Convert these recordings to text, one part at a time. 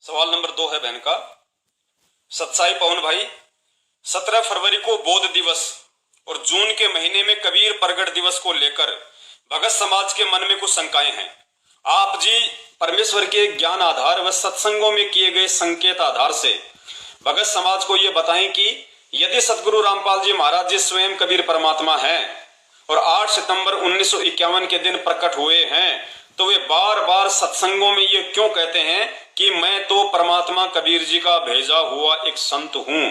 सवाल नंबर 2 है बहन का। सत्साई पवन भाई, 17 फरवरी को बौद्ध दिवस और जून के महीने में कबीर प्रगट दिवस को लेकर भगत समाज के मन में कुछ शंकाएं हैं। आप जी परमेश्वर के ज्ञान आधार व सत्संगों में किए गए संकेत आधार से भगत समाज को ये बताएं कि यदि सतगुरु रामपाल जी महाराज जी स्वयं कबीर परमात्मा हैं और 8 सितंबर 1951 के दिन प्रकट हुए हैं, तो वे बार बार सत्संगों में ये क्यों कहते हैं कि मैं तो परमात्मा कबीर जी का भेजा हुआ एक संत हूं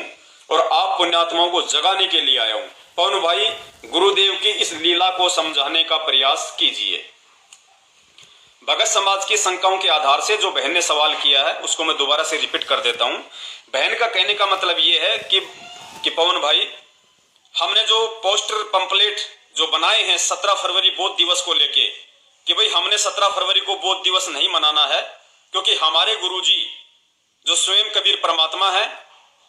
और आप पुण्यात्माओं को जगाने के लिए आया हूं। पवन भाई, गुरुदेव की इस लीला को समझाने का प्रयास कीजिए। भगत समाज की शंकाओं के आधार से जो बहन ने सवाल किया है उसको मैं दोबारा से रिपीट कर देता हूं। बहन का कहने का मतलब ये है कि पवन भाई, हमने जो पोस्टर पंपलेट जो बनाए हैं 17 फरवरी बौद्ध दिवस को लेके, कि भाई हमने 17 फरवरी को बौद्ध दिवस नहीं मनाना है क्योंकि हमारे गुरुजी जो स्वयं कबीर परमात्मा है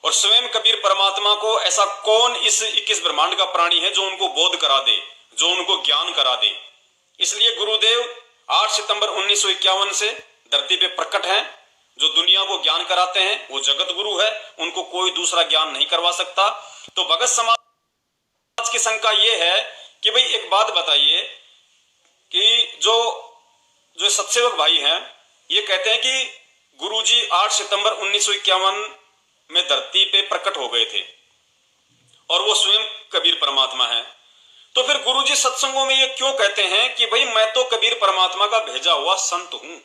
और स्वयं कबीर परमात्मा को ऐसा कौन इस 21 ब्रह्मांड का प्राणी है जो उनको बोध करा दे, जो उनको ज्ञान करा दे। इसलिए गुरुदेव 8 सितंबर 1951 से धरती पे प्रकट हैं, जो दुनिया को ज्ञान कराते हैं वो जगत गुरु है, उनको कोई दूसरा ज्ञान नहीं करवा सकता। तो भगत समाज की शंका ये है कि भाई एक बात बताइए कि जो सत्सेवक भाई हैं ये कहते हैं कि गुरुजी 8 सितंबर 1951 में धरती पे प्रकट हो गए थे और वो स्वयं कबीर परमात्मा है। तो फिर गुरुजी सत्संगों में ये क्यों कहते हैं कि भाई मैं तो कबीर परमात्मा का भेजा हुआ संत हूं,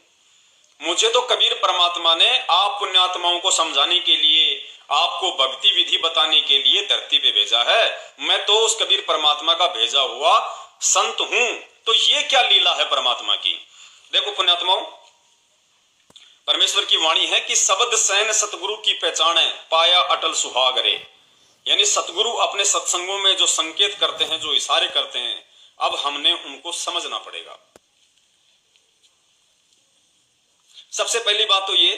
मुझे तो कबीर परमात्मा ने आप पुण्यात्माओं को समझाने के लिए, आपको भक्ति विधि बताने के लिए धरती पे भेजा है, मैं तो उस कबीर परमात्मा का भेजा हुआ संत हूं। तो ये क्या लीला है परमात्मा की। देखो पुण्यात्माओं, परमेश्वर की वाणी है कि शब्द सैन सतगुरु की पहचाने पाया अटल सुहाग रे। यानी सतगुरु अपने सत्संगों में जो संकेत करते हैं, जो इशारे करते हैं, अब हमने उनको समझना पड़ेगा। सबसे पहली बात तो ये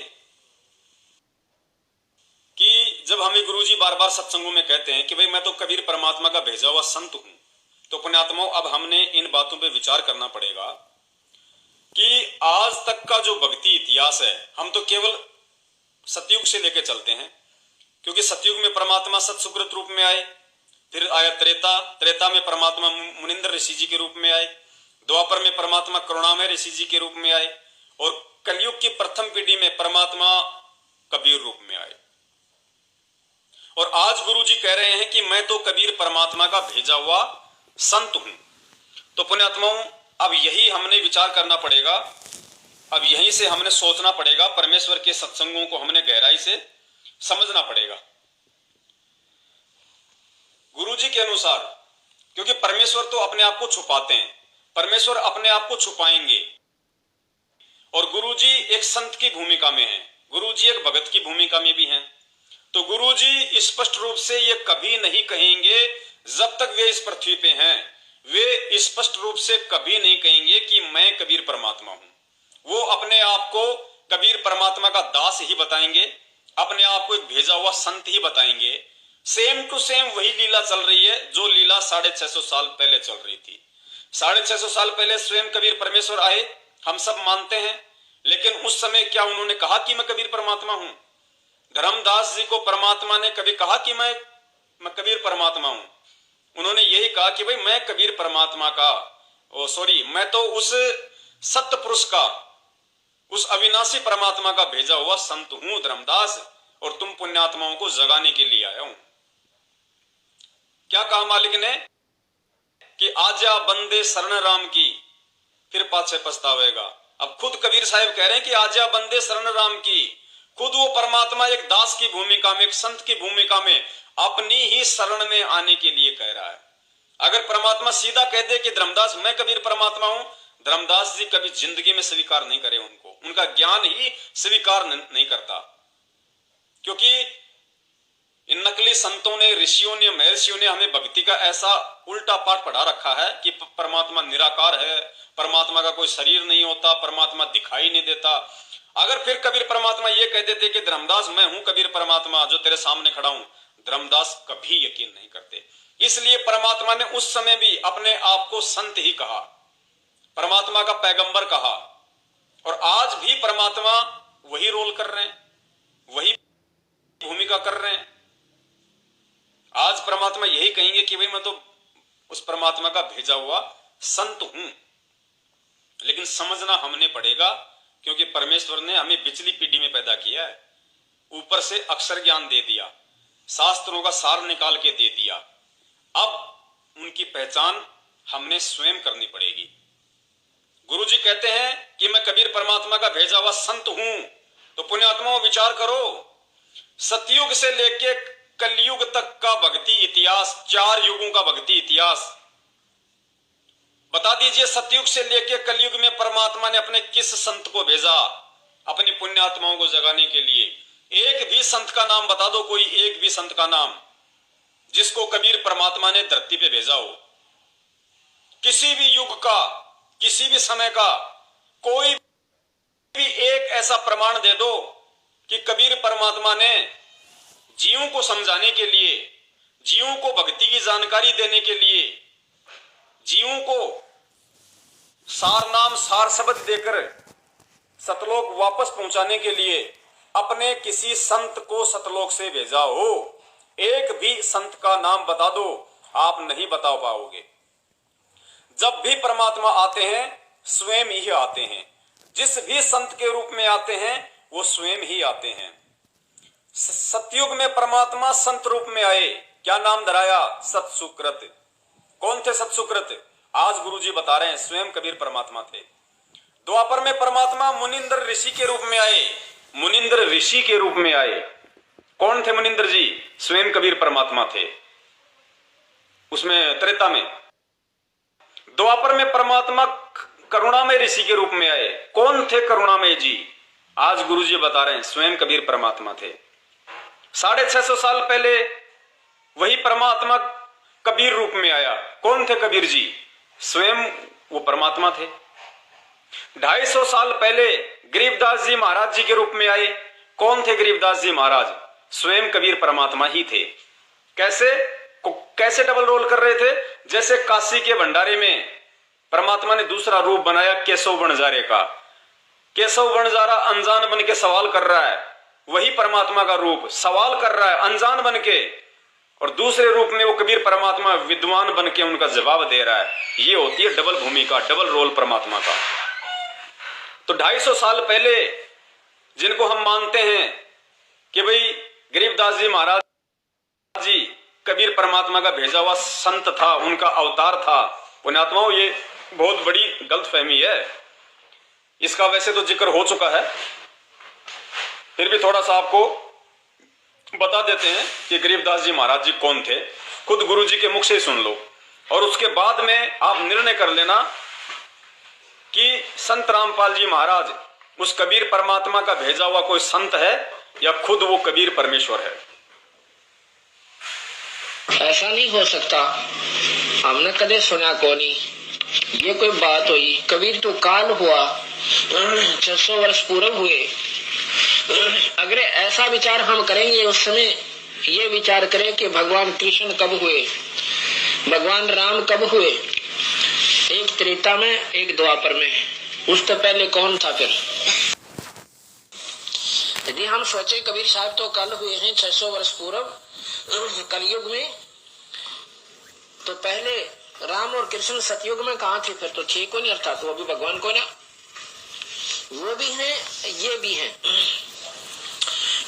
कि जब हमें गुरुजी बार बार सत्संगों में कहते हैं कि भाई मैं तो कबीर परमात्मा का भेजा हुआ संत हूं, तो पुण्यात्माओं अब हमने इन बातों पे विचार करना पड़ेगा कि आज तक का जो भक्ति इतिहास है, हम तो केवल सतयुग से लेकर चलते हैं, क्योंकि सतयुग में परमात्मा सत्सुकृत रूप में आए, फिर आया त्रेता में परमात्मा मुनिंद्र ऋषि जी के रूप में आए, द्वापर में परमात्मा करुणामय ऋषि जी के रूप में आए और कलयुग की प्रथम पीढ़ी में परमात्मा कबीर रूप में आए। और आज गुरु जी कह रहे हैं कि मैं तो कबीर परमात्मा का भेजा हुआ संत हूं। तो पुण्यात्माओं, अब यही हमने विचार करना पड़ेगा, अब यहीं से हमने सोचना पड़ेगा, परमेश्वर के सत्संगों को हमने गहराई से समझना पड़ेगा गुरुजी के अनुसार, क्योंकि परमेश्वर तो अपने आप को छुपाते हैं, परमेश्वर अपने आप को छुपाएंगे और गुरुजी एक संत की भूमिका में हैं, गुरुजी एक भगत की भूमिका में भी हैं। तो गुरुजी स्पष्ट रूप से ये कभी नहीं कहेंगे, जब तक वे इस पृथ्वी पे हैं, वे स्पष्ट रूप से कभी नहीं कहेंगे कि मैं कबीर परमात्मा हूं। वो अपने आप को कबीर परमात्मा का दास ही बताएंगे, अपने आप को एक भेजा हुआ संत ही बताएंगे। सेम टू सेम वही लीला चल रही है जो लीला 650 साल पहले चल रही थी। 650 साल पहले स्वयं कबीर परमेश्वर आए, हम सब मानते हैं, लेकिन उस समय क्या उन्होंने कहा कि मैं कबीर परमात्मा हूं? धर्मदास जी को परमात्मा ने कभी कहा कि मैं कबीर परमात्मा हूं? उन्होंने यही कहा कि भाई मैं कबीर परमात्मा का मैं तो उस सत्य पुरुष का, उस अविनाशी परमात्मा का भेजा हुआ संत हूं धर्मदास, और तुम पुण्यात्माओं को जगाने के लिए आया हूं। क्या कहा मालिक ने कि आजा बंदे शरण राम की, फिर पाछे पछतावेगा। अब खुद कबीर साहब कह रहे हैं कि आजा बंदे शरण राम की। खुद वो परमात्मा एक दास की भूमिका में, एक संत की भूमिका में अपनी ही शरण में आने के लिए कह रहा है। अगर परमात्मा सीधा कह दे कि धर्मदास मैं कबीर परमात्मा हूं, धर्मदास जी कभी जिंदगी में स्वीकार नहीं करे, उनका ज्ञान ही स्वीकार नहीं करता। क्योंकि इन नकली संतों ने, ऋषियों ने, महर्षियों ने हमें भक्ति का ऐसा उल्टा पाठ पढ़ा रखा है कि परमात्मा निराकार है, परमात्मा का कोई शरीर नहीं होता, परमात्मा दिखाई नहीं देता। अगर फिर कबीर परमात्मा ये कह देते कि धर्मदास मैं हूं कबीर परमात्मा जो तेरे सामने खड़ा हूं, धर्मदास कभी यकीन नहीं करते। इसलिए परमात्मा ने उस समय भी अपने आप को संत ही कहा, परमात्मा का पैगंबर कहा, और आज भी परमात्मा वही रोल कर रहे हैं। भूमिका कर रहे हैं। आज परमात्मा यही कहेंगे कि भाई मैं तो उस परमात्मा का भेजा हुआ संत हूं। लेकिन समझना हमने पड़ेगा, क्योंकि परमेश्वर ने हमें बिचली पीढ़ी में पैदा किया है। ऊपर से अक्षर ज्ञान दे दिया, शास्त्रों का सार निकाल के दे दिया। अब उनकी पहचान हमने स्वयं करनी पड़ेगी। गुरुजी कहते हैं कि मैं कबीर परमात्मा का भेजा हुआ संत हूं। तो पुण्यात्माओं विचार करो, सतयुग से लेके कलयुग तक का भक्ति इतिहास, 4 युगों का भक्ति इतिहास बता दीजिए। सतयुग से लेके कलयुग में परमात्मा ने अपने किस संत को भेजा अपनी पुण्यात्माओं को जगाने के लिए? एक भी संत का नाम बता दो, कोई एक भी संत का नाम जिसको कबीर परमात्मा ने धरती पे भेजा हो। किसी भी युग का, किसी भी समय का कोई भी एक ऐसा प्रमाण दे दो कि कबीर परमात्मा ने जीवों को समझाने के लिए, जीवों को भक्ति की जानकारी देने के लिए, जीवों को सार नाम सार शब्द देकर सतलोक वापस पहुंचाने के लिए अपने किसी संत को सतलोक से भेजा हो। एक भी संत का नाम बता दो, आप नहीं बता पाओगे। जब भी परमात्मा आते हैं स्वयं ही आते हैं। जिस भी संत के रूप में आते हैं वो स्वयं ही आते हैं। सतयुग में परमात्मा संत रूप में आए, क्या नाम धराया? सतसुकृत। कौन थे सतसुकृत? आज गुरुजी बता रहे हैं स्वयं कबीर परमात्मा थे। द्वापर में परमात्मा मुनिंद्र ऋषि के रूप में आए, मुनिंद्र ऋषि के रूप में आए। कौन थे मुनिंद्र जी? स्वयं कबीर परमात्मा थे। उसमें त्रेता में द्वापर में परमात्मा करुणामय ऋषि के रूप में आए। कौन थे करुणामय जी? आज गुरुजी बता रहे हैं स्वयं कबीर परमात्मा थे। 650 साल पहले वही परमात्मा कबीर रूप में आया। कौन थे कबीर जी? स्वयं वो परमात्मा थे। 250 साल पहले गरीबदास जी महाराज जी के रूप में आए। कौन थे गरीबदास जी महाराज? स्वयं कबीर परमात्मा ही थे। कैसे डबल रोल कर रहे थे? जैसे काशी के भंडारे में परमात्मा ने दूसरा रूप बनाया केशव बंजारे का। केशव बंजारा अनजान बन के सवाल कर रहा है, वही परमात्मा का रूप सवाल कर रहा है अनजान बन के, और दूसरे रूप में वो कबीर परमात्मा विद्वान बन के उनका जवाब दे रहा है। ये होती है डबल भूमिका, डबल रोल परमात्मा का। तो 250 साल पहले जिनको हम मानते हैं कि भाई गरीबदास जी महाराज जी कबीर परमात्मा का भेजा हुआ संत था, उनका अवतार था, पुण्यात्माओं ये बहुत बड़ी गलतफहमी है। इसका वैसे तो जिक्र हो चुका है, फिर भी थोड़ा सा आपको बता देते हैं कि गरीबदास जी महाराज जी कौन थे। खुद गुरु जी के मुख से सुन लो और उसके बाद में आप निर्णय कर लेना कि संत रामपाल जी महाराज उस कबीर परमात्मा का भेजा हुआ कोई संत है या खुद वो कबीर परमेश्वर है। ऐसा नहीं हो सकता, हमने कदे सुना को नहीं। ये कोई बात हुई? कबीर तो काल हुआ, 600 वर्ष पूर्व हुए। अगर ऐसा विचार हम करेंगे, उस समय ये विचार करें कि भगवान कृष्ण कब हुए, भगवान राम कब हुए? एक त्रेता में, एक द्वापर में। उससे पहले कौन था? फिर यदि हम सोचे कबीर साहब तो कल हुए हैं 600 वर्ष पूर्व कलयुग में, तो पहले राम और कृष्ण सतयुग में कहाँ थे? फिर तो ठीक को नहीं, अर्थात वो भी भगवान को ना, वो भी हैं ये भी हैं।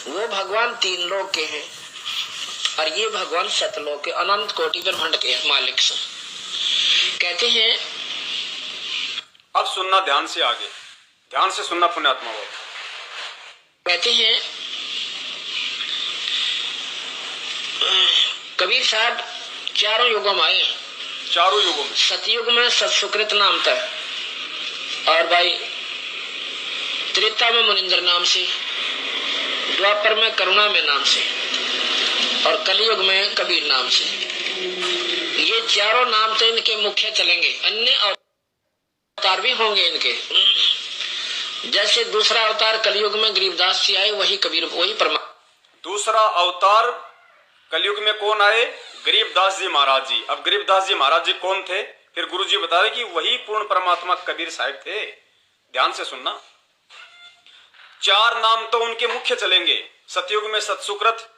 वो भगवान 3 लोक के हैं और ये भगवान सतलोक के, अनंत कोटि ब्रह्मांड के मालिक से कहते हैं। अब सुनना ध्यान से, आगे ध्यान से सुनना पुण्यात्मा। कहते हैं कबीर साहब चारों युगों में आए। चारों युगों में? सतयुग में सतसुकृत नाम था, और भाई त्रेता में मुनिंद्र नाम से, द्वापर में करुणा में नाम से, और कलयुग में कबीर नाम से। ये चारों नाम तो इनके मुख्य चलेंगे, अन्य अवतार भी होंगे इनके। जैसे दूसरा अवतार कलयुग में गरीबदास जी आए, वही कबीर, वही परमात्मा। दूसरा अवतार कलयुग में कौन आए? गरीबदास जी महाराज जी। अब गरीबदास जी महाराज जी कौन थे? फिर गुरु जी बता रहे कि वही पूर्ण परमात्मा कबीर साहब थे। ध्यान से सुनना। 4 नाम तो उनके मुख्य चलेंगे। सतयुग में सतसुकृत,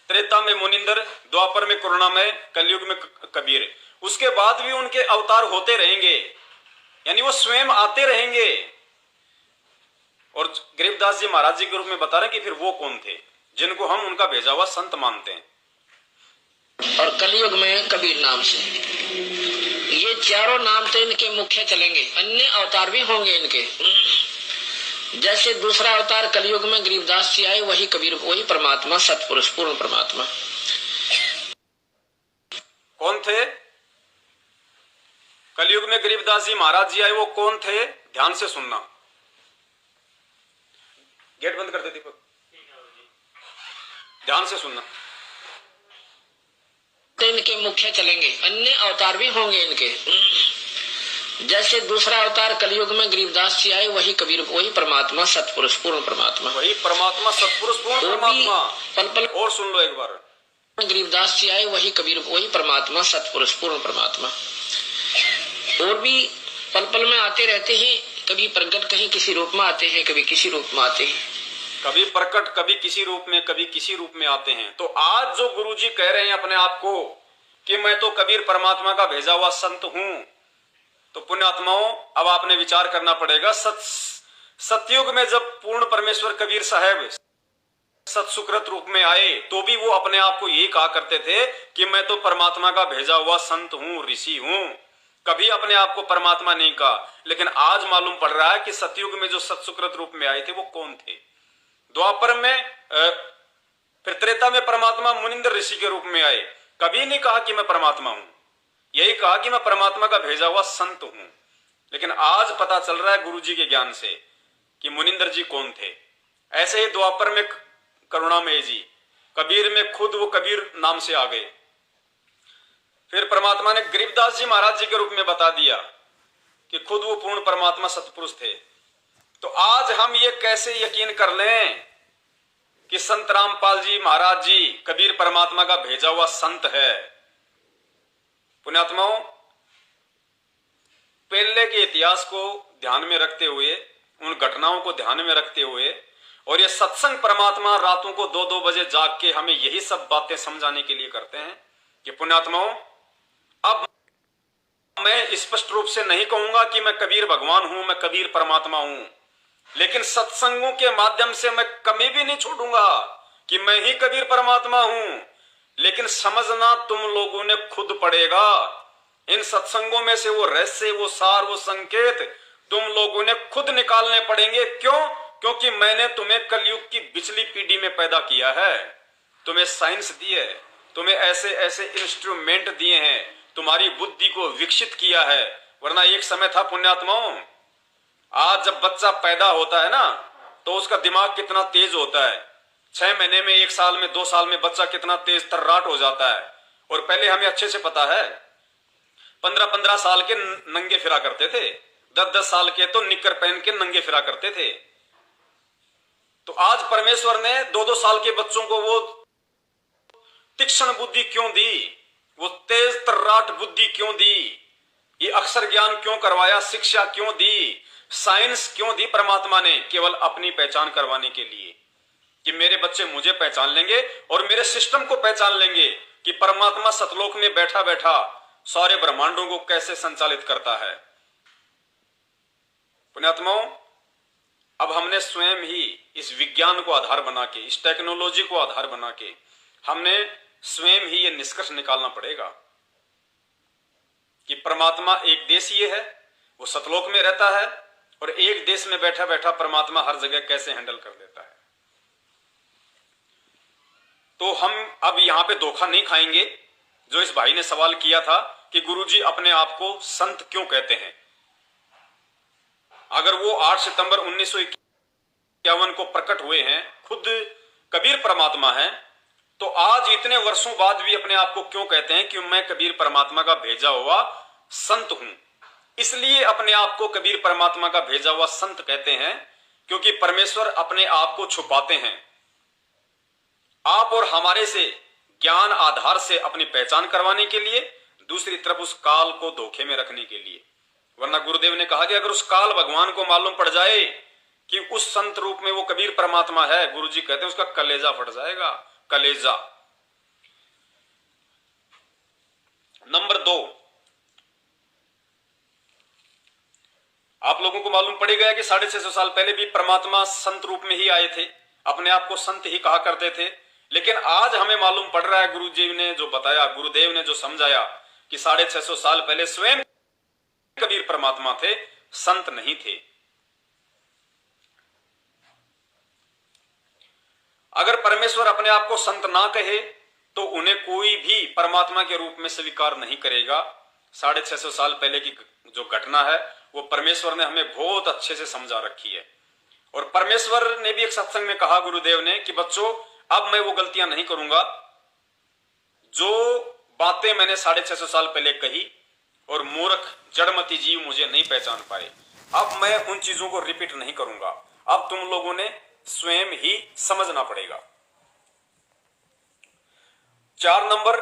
त्रेता में मुनिंदर, द्वापर में करुणामय, कलयुग में कबीर। उसके बाद भी उनके अवतार होते रहेंगे, यानी वो स्वयं आते रहेंगे। और गरीबदास जी महाराज जी के रूप में बता रहे हैं कि फिर वो कौन थे जिनको हम उनका भेजा हुआ संत मानते हैं। और कलयुग में कबीर नाम से, ये चारों नाम तो इनके मुख्य चलेंगे, अन्य अवतार भी होंगे इनके। जैसे दूसरा अवतार कलयुग में गरीबदास जी आए, वही कबीर, वही परमात्मा, सतपुरुष, पूर्ण परमात्मा। कौन थे? कलयुग में गरीबदास जी महाराज जी आए, वो कौन थे? ध्यान से सुनना। गेट बंद कर दे दीपक, ध्यान से सुनना। तो इनके मुख्य चलेंगे, अन्य अवतार भी होंगे इनके। जैसे दूसरा अवतार कलयुग में गरीबदास जी आए, वही कबीर, वही परमात्मा, सतपुरुष, पूर्ण परमात्मा। वही परमात्मा, सतपुरुष, पूर्ण परमात्मा। पल पल और सुन लो एक बार। गरीबदास जी आए, वही कबीर, वही परमात्मा, सतपुरुष, पूर्ण परमात्मा। और भी पल पल में आते रहते हैं, कभी प्रकट, कहीं किसी रूप में आते हैं, कभी किसी रूप में आते हैं। कभी प्रकट, कभी किसी रूप में, कभी किसी रूप में आते हैं। तो आज जो गुरुजी कह रहे हैं अपने आप को कि मैं तो कबीर परमात्मा का भेजा हुआ संत हूं, तो पुण्यात्माओं अब आपने विचार करना पड़ेगा। सतयुग में जब पूर्ण परमेश्वर कबीर साहब सत्सुकृत रूप में आए, तो भी वो अपने आप को यही कहा करते थे कि मैं तो परमात्मा का भेजा हुआ संत हूं, ऋषि हूं। कभी अपने आप को परमात्मा नहीं कहा। लेकिन आज मालूम पड़ रहा है कि सतयुग में जो सत्सुकृत रूप में आए थे वो कौन थे। द्वापर में फिर त्रेता में परमात्मा मुनिंदर ऋषि के रूप में आए, कभी नहीं कहा कि मैं परमात्मा हूं, यही कहा कि मैं परमात्मा का भेजा हुआ संत हूं। लेकिन आज पता चल रहा है गुरुजी के ज्ञान से कि मुनिंदर जी कौन थे। ऐसे ही द्वापर में करुणामय जी, कबीर में खुद वो कबीर नाम से आ गए। फिर परमात्मा ने गरीबदास जी महाराज जी के रूप में बता दिया कि खुद वो पूर्ण परमात्मा सतपुरुष थे। तो आज हम ये कैसे यकीन कर लें कि संत रामपाल जी महाराज जी कबीर परमात्मा का भेजा हुआ संत है। पुण्यात्माओं, पहले के इतिहास को ध्यान में रखते हुए, उन घटनाओं को ध्यान में रखते हुए, और ये सत्संग परमात्मा रातों को 2-2 बजे जाग के हमें यही सब बातें समझाने के लिए करते हैं कि पुण्यात्माओं, अब मैं स्पष्ट रूप से नहीं कहूंगा कि मैं कबीर भगवान हूं, मैं कबीर परमात्मा हूं, लेकिन सत्संगों के माध्यम से मैं कमी भी नहीं छोड़ूंगा कि मैं ही कबीर परमात्मा हूं। लेकिन समझना तुम लोगों ने खुद पड़ेगा। इन सत्संगों में से वो रहस्य, वो सार, वो संकेत तुम लोगों ने खुद निकालने पड़ेंगे। क्यों? क्योंकि मैंने तुम्हें कलयुग की पिछली पीढ़ी में पैदा किया है, तुम्हें साइंस दी है, तुम्हें ऐसे ऐसे इंस्ट्रूमेंट दिए हैं, तुम्हारी बुद्धि को विकसित किया है। वरना एक समय था पुण्यात्माओं, आज जब बच्चा पैदा होता है ना, तो उसका दिमाग कितना तेज होता है। 6 महीने में, 1 साल में, 2 साल में बच्चा कितना तेज तर्राट हो जाता है। और पहले हमें अच्छे से पता है, 15-15 साल के नंगे फिरा करते थे, 10-10 साल के तो निक्कर पहन के नंगे फिरा करते थे। तो आज परमेश्वर ने 2-2 साल के बच्चों को वो तीक्ष्ण बुद्धि क्यों दी, वो तेज तर्राट बुद्धि क्यों दी, ये अक्षर ज्ञान क्यों करवाया, शिक्षा क्यों दी, साइंस क्यों दी परमात्मा ने? केवल अपनी पहचान करवाने के लिए कि मेरे बच्चे मुझे पहचान लेंगे और मेरे सिस्टम को पहचान लेंगे कि परमात्मा सतलोक में बैठा बैठा सारे ब्रह्मांडों को कैसे संचालित करता है। पुण्यात्माओं, अब हमने स्वयं ही इस विज्ञान को आधार बना के, इस टेक्नोलॉजी को आधार बना के, हमने स्वयं ही ये निष्कर्ष निकालना पड़ेगा कि परमात्मा एक देशीय है, वो सतलोक में रहता है, और एक देश में बैठा बैठा परमात्मा हर जगह कैसे हैंडल कर देता है। तो हम अब यहां पे धोखा नहीं खाएंगे। जो इस भाई ने सवाल किया था कि गुरुजी अपने आप को संत क्यों कहते हैं, अगर वो 8 सितंबर 1951 को प्रकट हुए हैं, खुद कबीर परमात्मा है, तो आज इतने वर्षों बाद भी अपने आप को क्यों कहते हैं कि मैं कबीर परमात्मा का भेजा हुआ संत हूं? इसलिए अपने आप को कबीर परमात्मा का भेजा हुआ संत कहते हैं क्योंकि परमेश्वर अपने आप को छुपाते हैं आप और हमारे से ज्ञान आधार से अपनी पहचान करवाने के लिए, दूसरी तरफ उस काल को धोखे में रखने के लिए। वरना गुरुदेव ने कहा कि अगर उस काल भगवान को मालूम पड़ जाए कि उस संत रूप में वो कबीर परमात्मा है, गुरुजी कहते हैं उसका कलेजा फट जाएगा, कलेजा। नंबर 2, आप लोगों को मालूम पड़ गया कि 650 साल पहले भी परमात्मा संत रूप में ही आए थे, अपने आप को संत ही कहा करते थे। लेकिन आज हमें मालूम पड़ रहा है, गुरु जी ने जो बताया, गुरुदेव ने जो समझाया कि 650 साल पहले स्वयं कबीर परमात्मा थे, संत नहीं थे। अगर परमेश्वर अपने आप को संत ना कहे तो उन्हें कोई भी परमात्मा के रूप में स्वीकार नहीं करेगा। 650 साल पहले की जो घटना है वो परमेश्वर ने हमें बहुत अच्छे से समझा रखी है। और परमेश्वर ने भी एक सत्संग में कहा, गुरुदेव ने, कि बच्चों अब मैं वो गलतियां नहीं करूंगा जो बातें मैंने 650 साल पहले कही और मूर्ख जड़मती जीव मुझे नहीं पहचान पाए। अब मैं उन चीजों को रिपीट नहीं करूंगा। अब तुम लोगों ने स्वयं ही समझना पड़ेगा। 4 नंबर,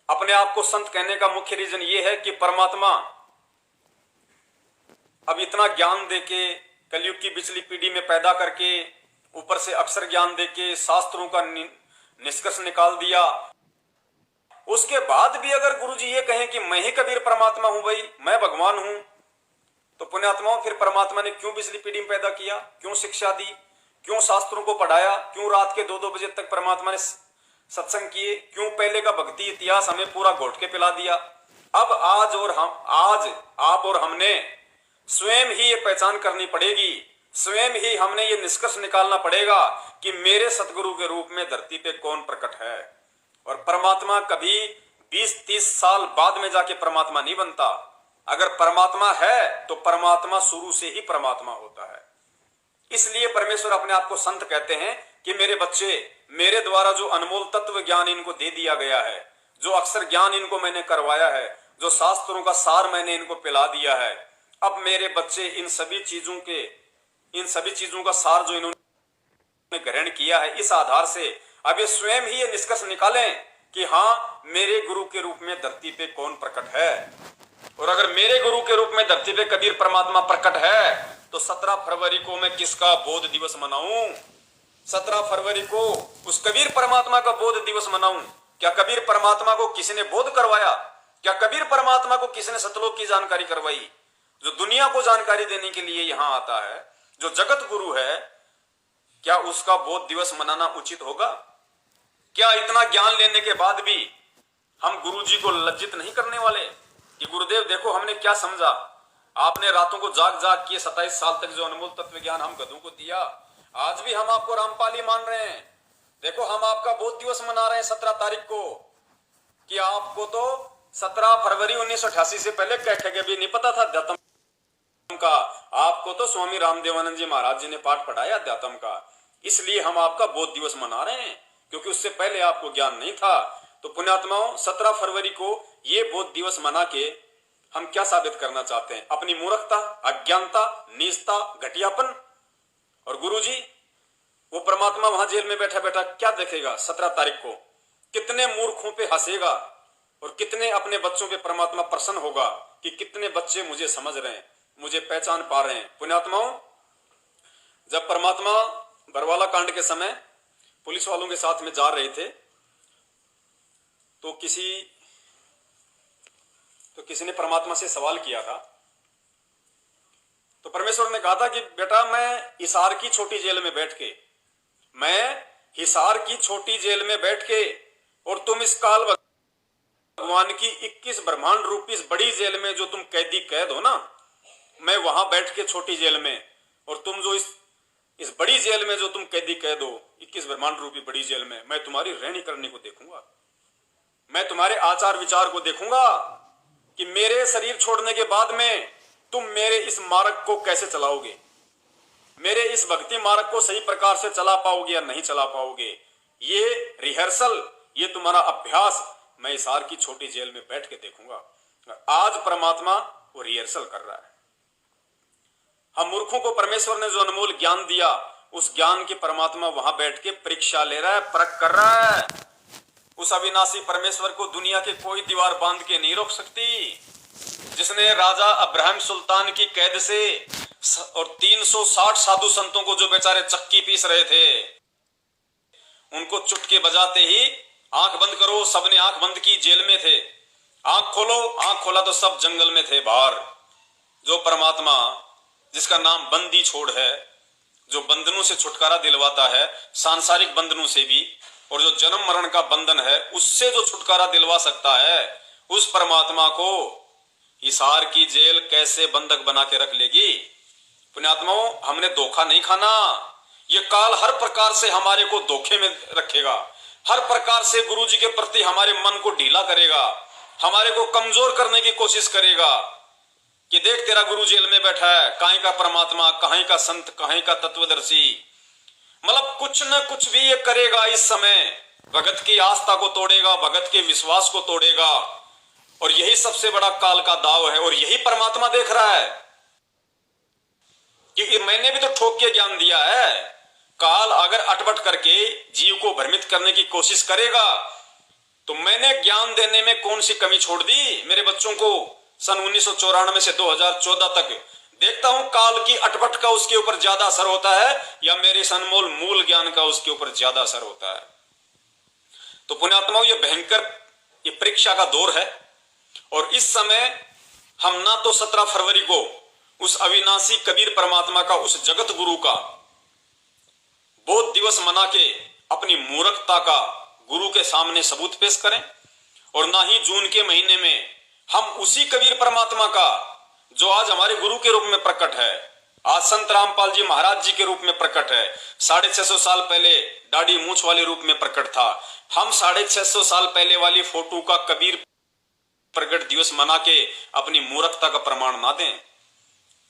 अपने आप को संत कहने का मुख्य रीजन ये है कि परमात्मा अब इतना ज्ञान देके, कलयुग की पिछली पीढ़ी में पैदा करके, ऊपर से अक्षर ज्ञान देके, शास्त्रों का निष्कर्ष निकाल दिया, उसके बाद भी अगर गुरुजी ये कहें कि मैं ही कबीर परमात्मा हूं, भाई मैं भगवान हूं, तो पुण्यात्माओं फिर परमात्मा ने क्यों पिछली पीढ़ी में पैदा किया, क्यों शिक्षा दी, क्यों शास्त्रों को पढ़ाया, क्यों रात के 2-2 बजे तक परमात्मा ने सत्संग किए, क्यों पहले का भक्ति इतिहास हमें पूरा घोट के पिला दिया। अब आज आप और हमने स्वयं ही ये पहचान करनी पड़ेगी, स्वयं ही हमने ये निष्कर्ष निकालना पड़ेगा कि मेरे सतगुरु के रूप में धरती पे कौन प्रकट है। और परमात्मा कभी 20-30 साल बाद में जाके परमात्मा नहीं बनता। अगर परमात्मा है तो परमात्मा शुरू से ही परमात्मा होता है। इसलिए परमेश्वर अपने आप को संत कहते हैं कि मेरे बच्चे, मेरे द्वारा जो अनमोल तत्व ज्ञान इनको दे दिया गया है, जो अक्षर ज्ञान इनको मैंने करवाया है, जो शास्त्रों का सार मैंने इनको पिला दिया है, अब मेरे बच्चे इन सभी चीजों का सार जो इन्होंने ग्रहण किया है, इस आधार से अब ये स्वयं ही ये निष्कर्ष निकालें कि हाँ, मेरे गुरु के रूप में धरती पे कौन प्रकट है। और अगर मेरे गुरु के रूप में धरती पे कबीर परमात्मा प्रकट है तो 17 फरवरी को मैं किसका बोध दिवस मनाऊं? 17 फरवरी को उस कबीर परमात्मा का बोध दिवस मनाऊं। क्या कबीर परमात्मा को किसी ने बोध करवाया? क्या कबीर परमात्मा को किसी ने सतलोक की जानकारी करवाई? जो दुनिया को जानकारी देने के लिए यहां आता है, जो जगत गुरु है, क्या उसका बोध दिवस मनाना उचित होगा? क्या इतना ज्ञान लेने के बाद भी हम गुरु जी को लज्जित नहीं करने वाले कि गुरुदेव देखो हमने क्या समझा, आपने रातों को जाग जाग किए 27 साल तक जो अनमोल तत्व ज्ञान हम गधों को दिया, आज भी हम आपको रामपाली मान रहे हैं। देखो हम आपका बोध दिवस मना रहे हैं 17 तारीख को, कि आपको तो 17 फरवरी 1988 से पहले कह भी नहीं पता था अध्यात्म का। आपको तो स्वामी रामदेवानंद जी महाराज जी ने पाठ पढ़ाया अध्यात्म का, इसलिए हम आपका बोध दिवस मना रहे हैं, क्योंकि उससे पहले आपको ज्ञान नहीं था। तो पुण्यात्माओं, 17 फरवरी को ये बोध दिवस मना के हम क्या साबित करना चाहते हैं? अपनी मूर्खता, अज्ञानता, नीचता, घटियापन। और गुरुजी वो परमात्मा वहां जेल में बैठा बैठा क्या देखेगा 17 तारीख को? कितने मूर्खों पे हंसेगा और कितने अपने बच्चों पे परमात्मा प्रसन्न होगा कि कितने बच्चे मुझे समझ रहे हैं, मुझे पहचान पा रहे हैं। पुण्यात्माओं, जब परमात्मा बरवाला कांड के समय पुलिस वालों के साथ में जा रहे थे तो किसी ने परमात्मा से सवाल किया था। तो परमेश्वर ने कहा था कि बेटा मैं हिसार की छोटी जेल में बैठ के और तुम इस काल भगवान की 21 ब्रह्मांड रूपी इस बड़ी जेल में जो तुम कैद हो ना, मैं वहां बैठ के छोटी जेल में, और तुम जो इस बड़ी जेल में जो तुम कैद हो 21 ब्रह्मांड रूपी बड़ी जेल में, मैं तुम्हारी रहनी करनी को देखूंगा, मैं तुम्हारे आचार विचार को देखूंगा कि मेरे शरीर छोड़ने के बाद में तुम मेरे इस मार्ग को कैसे चलाओगे, मेरे इस भक्ति मार्ग को सही प्रकार से चला पाओगे या नहीं चला पाओगे। ये रिहर्सल, ये तुम्हारा अभ्यास मैं हिसार की छोटी जेल में बैठ के देखूंगा। आज परमात्मा वो रिहर्सल कर रहा है। हम मूर्खों को परमेश्वर ने जो अनमोल ज्ञान दिया, उस ज्ञान की परमात्मा वहां बैठ के परीक्षा ले रहा है, परख कर रहा है। उस अविनाशी परमेश्वर को दुनिया के कोई दीवार बांध के नहीं रोक सकती। जिसने राजा अब्राहम सुल्तान की कैद से और 360 साधु संतों को जो बेचारे चक्की पीस रहे थे, उनको चुटके बजाते ही आंख बंद करो, सबने आंख बंद की, जेल में थे, आंख खोलो, आंख खोला तो सब जंगल में थे बाहर। जो परमात्मा जिसका नाम बंदी छोड़ है, जो बंधनों से छुटकारा दिलवाता है, सांसारिक बंधनों से भी, और जो जन्म मरण का बंधन है उससे जो छुटकारा दिलवा सकता है, उस परमात्मा को हिसार की जेल कैसे बंधक बना के रख लेगी। पुण्यात्माओं, हमने धोखा नहीं खाना। ये काल हर प्रकार से हमारे को धोखे में रखेगा, हर प्रकार से गुरु जी के प्रति हमारे मन को ढीला करेगा, हमारे को कमजोर करने की कोशिश करेगा कि देख तेरा गुरु जेल में बैठा है, कहीं का परमात्मा, कहीं का संत, कहीं का तत्वदर्शी। मतलब कुछ न कुछ भी ये करेगा। इस समय भगत की आस्था को तोड़ेगा, भगत के विश्वास को तोड़ेगा, और यही सबसे बड़ा काल का दाव है। और यही परमात्मा देख रहा है, क्योंकि मैंने भी तो ठोक के ज्ञान दिया है। काल अगर अटपट करके जीव को भ्रमित करने की कोशिश करेगा तो मैंने ज्ञान देने में कौन सी कमी छोड़ दी। मेरे बच्चों को सन 1994 से 2014 तक देखता हूं, काल की अटपट का उसके ऊपर ज्यादा असर होता है या मेरे इस अनमोल मूल ज्ञान का उसके ऊपर ज्यादा असर होता है। तो पुण्यात्माओं, ये भयंकर ये परीक्षा का दौर है। और इस समय हम ना तो 17 फरवरी को उस अविनाशी कबीर परमात्मा का, उस जगत गुरु का बोध दिवस मना के अपनी मूर्खता का गुरु के सामने सबूत पेश करें, और ना ही जून के महीने में हम उसी कबीर परमात्मा का, जो आज हमारे गुरु के रूप में प्रकट है, आज संत रामपाल जी महाराज जी के रूप में प्रकट है, 650 साल पहले दाढ़ी मूछ वाले रूप में प्रकट था, हम 650 साल पहले वाली फोटो का कबीर प्रकट दिवस मना के अपनी मूर्खता का प्रमाण ना दें।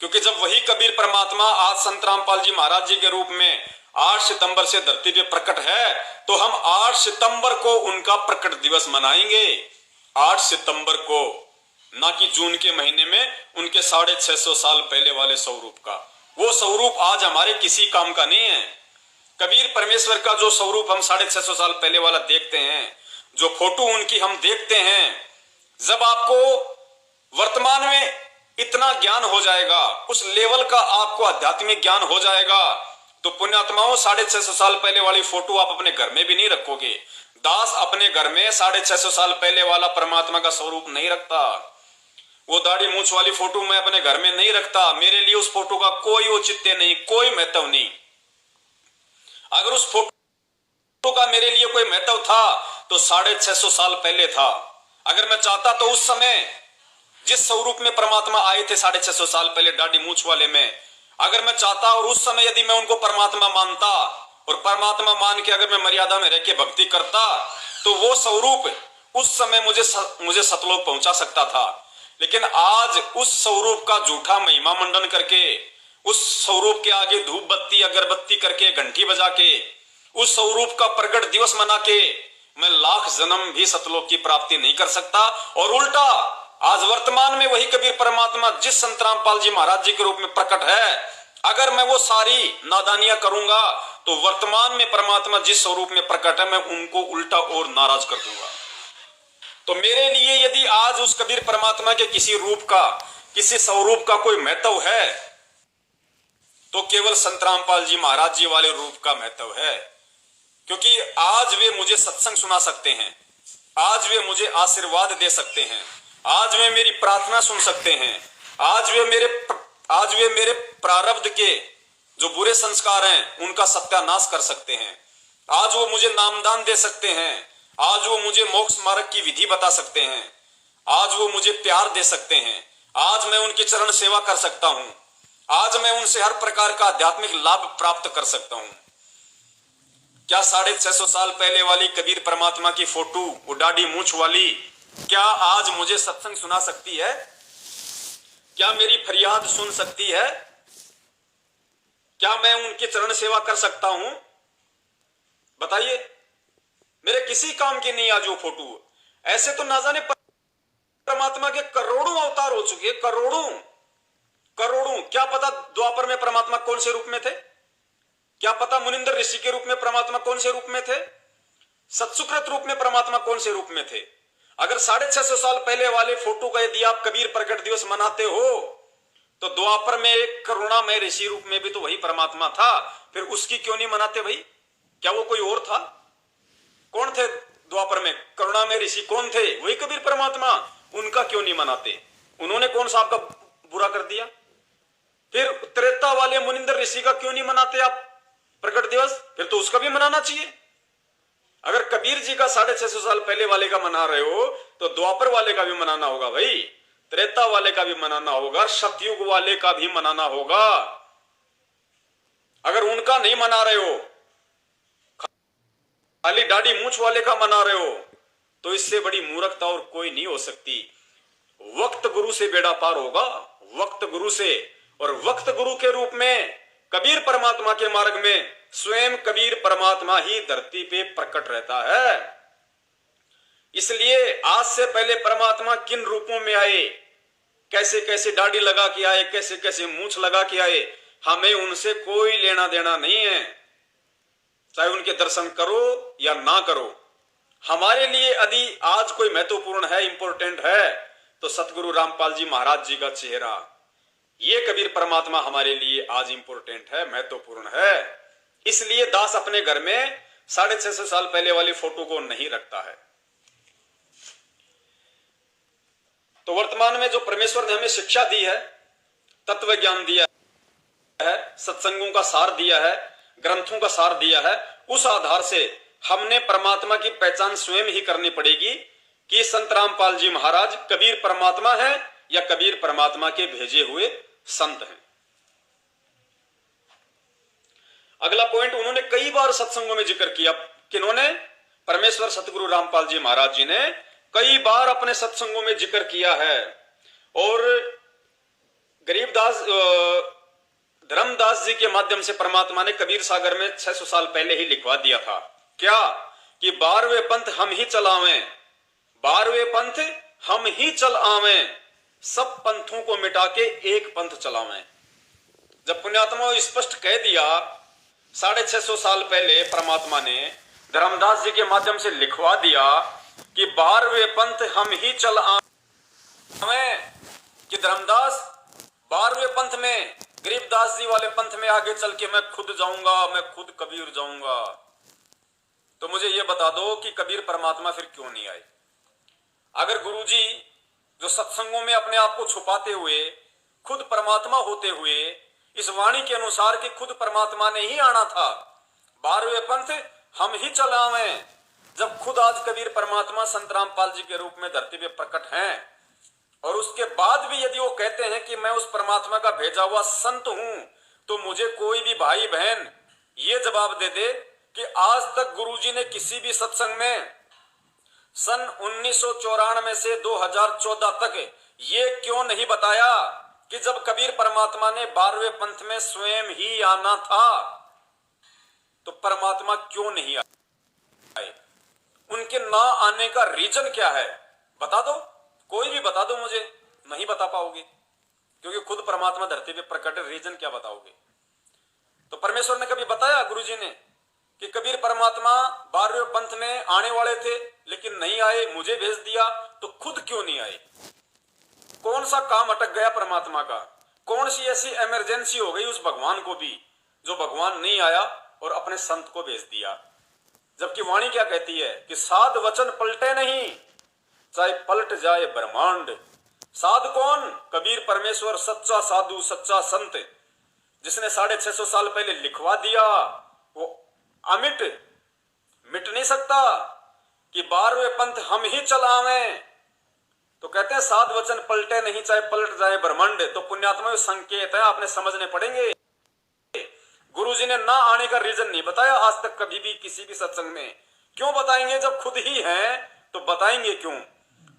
क्योंकि जब वही कबीर परमात्मा आज संत रामपाल जी महाराज जी के रूप में 8 सितंबर से धरती पे प्रकट है, तो हम 8 सितंबर को उनका प्रकट दिवस मनाएंगे। 8 सितंबर को, ना कि जून के महीने में उनके 650 साल पहले वाले स्वरूप का। वो स्वरूप आज हमारे किसी काम का नहीं है। कबीर परमेश्वर का जो स्वरूप हम 650 साल पहले वाला देखते हैं, जो फोटो उनकी हम देखते हैं, जब आपको वर्तमान में इतना ज्ञान हो जाएगा, उस लेवल का आपको आध्यात्मिक ज्ञान हो जाएगा, तो पुण्यात्माओं 650 साल पहले वाली फोटो आप अपने घर में भी नहीं रखोगे। दास अपने घर में 650 साल पहले वाला परमात्मा का स्वरूप नहीं रखता। वो दाढ़ी मूछ वाली फोटो मैं अपने घर में नहीं रखता। मेरे लिए उस फोटो का कोई औचित्य नहीं, कोई महत्व नहीं। अगर उस फोटो का मेरे लिए कोई महत्व था तो 650 साल पहले था। अगर मैं चाहता तो उस समय जिस स्वरूप में परमात्मा आए थे 650 साल पहले दाढ़ी मूछ वाले में, अगर मैं चाहता और उस समय यदि मैं उनको परमात्मा मानता और परमात्मा मान के अगर मैं मर्यादा में रह के भक्ति करता, तो वो स्वरूप उस समय मुझे सतलोक पहुंचा सकता था। लेकिन आज उस स्वरूप का झूठा महिमा मंडन करके, उस स्वरूप के आगे धूप बत्ती अगरबत्ती करके, घंटी बजा के, उस स्वरूप का प्रकट दिवस मना के मैं लाख जन्म भी सतलोक की प्राप्ति नहीं कर सकता। और उल्टा आज वर्तमान में वही कबीर परमात्मा जिस संत रामपाल जी महाराज जी के रूप में प्रकट है, अगर मैं वो सारी नादानियां करूंगा तो वर्तमान में परमात्मा जिस स्वरूप में प्रकट है मैं उनको उल्टा और नाराज कर दूंगा। तो मेरे लिए यदि आज उस कबीर परमात्मा के किसी रूप का, किसी स्वरूप का कोई महत्व है, तो केवल संत रामपाल जी महाराज जी वाले रूप का महत्व है। क्योंकि आज वे मुझे सत्संग सुना सकते हैं, आज वे मुझे आशीर्वाद दे सकते हैं, आज वे मेरी प्रार्थना सुन सकते हैं, आज वे मेरे प्रारब्ध के जो बुरे संस्कार हैं उनका सत्यानाश कर सकते हैं, आज वो मुझे नामदान दे सकते हैं, आज वो मुझे मोक्ष मार्ग की विधि बता सकते हैं, आज वो मुझे प्यार दे सकते हैं, आज मैं उनकी चरण सेवा कर सकता हूं, आज मैं उनसे हर प्रकार का आध्यात्मिक लाभ प्राप्त कर सकता हूं। क्या 650 साल पहले वाली कबीर परमात्मा की फोटो, वो दाढ़ी मूछ वाली, क्या आज मुझे सत्संग सुना सकती है? क्या मेरी फरियाद सुन सकती है? क्या मैं उनकी चरण सेवा कर सकता हूं? बताइए, मेरे किसी काम की नहीं आज वो फोटो। ऐसे तो ना जाने परमात्मा के करोड़ों अवतार हो चुके, करोड़ों। क्या पता द्वापर में परमात्मा कौन से रूप में थे, क्या पता मुनिंदर ऋषि के रूप में परमात्मा कौन से रूप में थे, सत्सुकृत रूप में परमात्मा कौन से रूप में थे। अगर 650 साल पहले वाले फोटो का यदि आप कबीर प्रकट दिवस मनाते हो, तो द्वापर में एक करुणामय ऋषि रूप में भी तो वही परमात्मा था, फिर उसकी क्यों नहीं मनाते भाई? क्या वो कोई और था? कौन थे द्वापर में करुणामय ऋषि? कौन थे? वही कबीर परमात्मा। उनका क्यों नहीं मनाते? उन्होंने कौन सा आपका बुरा कर दिया? फिर त्रेता वाले मुनिंदर ऋषि का क्यों नहीं मनाते आप प्रकट दिवस? फिर तो उसका भी मनाना चाहिए। अगर कबीर जी का 650 साल पहले वाले का मना रहे हो तो द्वापर वाले का भी मनाना होगा भाई, त्रेता वाले का भी मनाना होगा, सतयुग वाले का भी मनाना होगा। अगर उनका नहीं मना रहे हो, खाली दाढ़ी मूंछ वाले का मना रहे हो, तो इससे बड़ी मूर्खता और कोई नहीं हो सकती। वक्त गुरु से बेड़ा पार होगा, वक्त गुरु से। और वक्त गुरु के रूप में कबीर परमात्मा के मार्ग में स्वयं कबीर परमात्मा ही धरती पे प्रकट रहता है। इसलिए आज से पहले परमात्मा किन रूपों में आए, कैसे कैसे दाढ़ी लगा के आए, कैसे कैसे मूंछ लगा के आए, हमें उनसे कोई लेना देना नहीं है। चाहे उनके दर्शन करो या ना करो, हमारे लिए यदि आज कोई महत्वपूर्ण है, इंपॉर्टेंट है, तो सतगुरु रामपाल जी महाराज जी का चेहरा, ये कबीर परमात्मा हमारे लिए आज इंपॉर्टेंट है, महत्वपूर्ण है। इसलिए दास अपने घर में 650 साल पहले वाली फोटो को नहीं रखता है। तो वर्तमान में जो परमेश्वर ने हमें शिक्षा दी है, तत्व ज्ञान दिया है, सत्संगों का सार दिया है, ग्रंथों का सार दिया है, उस आधार से हमने परमात्मा की पहचान स्वयं ही करनी पड़ेगी कि संत रामपाल जी महाराज कबीर परमात्मा है या कबीर परमात्मा के भेजे हुए संत हैं। अगला पॉइंट उन्होंने कई बार सत्संगों में जिक्र किया। किन्होंने? परमेश्वर सतगुरु रामपाल जी महाराज जी ने कई बार अपने सत्संगों में जिक्र किया है। और गरीबदास धर्मदास जी के माध्यम से परमात्मा ने कबीर सागर में 600 साल पहले ही लिखवा दिया था। क्या? कि 12वें पंथ हम ही चलावें, 12वें पंथ हम ही चल आवें, सब पंथों को मिटा के एक पंथ चलावें। जब पुण्यात्मा स्पष्ट कह दिया 650 साल पहले परमात्मा ने धर्मदास जी के माध्यम से लिखवा दिया कि 12वें पंथ हम ही चल आवें, कि धर्मदास 12वें पंथ में, गरीबदास जी वाले पंथ में आगे चल के मैं खुद जाऊंगा, मैं खुद कबीर जाऊंगा। तो मुझे ये बता दो कि कबीर परमात्मा फिर क्यों नहीं आए? अगर गुरुजी जो सत्संगों में अपने आप को छुपाते हुए खुद परमात्मा होते हुए इस वाणी के अनुसार कि खुद परमात्मा ने ही आना था, 12वें पंथ हम ही चलावें, जब खुद आज कबीर परमात्मा संत रामपाल जी के रूप में धरती पे प्रकट हैं, और उसके बाद भी यदि वो कहते हैं कि मैं उस परमात्मा का भेजा हुआ संत हूं, तो मुझे कोई भी भाई बहन ये जवाब दे दे कि आज तक गुरुजी ने किसी भी सत्संग में सन 1994 से 2014 तक ये क्यों नहीं बताया कि जब कबीर परमात्मा ने 12वें पंथ में स्वयं ही आना था, तो परमात्मा क्यों नहीं आए? उनके ना आने का रीजन क्या है? बता दो, कोई भी बता दो मुझे। नहीं बता पाओगे क्योंकि खुद परमात्मा धरती पे प्रकट है, रीजन क्या बताओगे? तो परमेश्वर ने कभी बताया गुरुजी ने कि कबीर परमात्मा 12वें पंथ में आने वाले थे लेकिन नहीं आए, मुझे भेज दिया, तो खुद क्यों नहीं आए? कौन सा काम अटक गया परमात्मा का? कौन सी ऐसी इमरजेंसी हो गई उस भगवान को भी जो भगवान नहीं आया और अपने संत को भेज दिया? जबकि वाणी क्या कहती है कि साध वचन पलटे नहीं, चाहे पलट जाए ब्रह्मांड। साध कौन? कबीर परमेश्वर, सच्चा साधु, सच्चा संत, जिसने 650 साल पहले लिखवा दिया, वो अमिट मिट नहीं सकता कि 12वें पंथ हम ही चलावें। तो कहते हैं साध वचन पलटे नहीं, चाहे पलट जाए ब्रह्मांड। तो पुण्यात्मा संकेत है, आपने समझने पड़ेंगे। गुरुजी ने ना आने का रीजन नहीं बताया आज तक कभी भी किसी भी सत्संग में। क्यों बताएंगे? जब खुद ही हैं तो बताएंगे क्यों?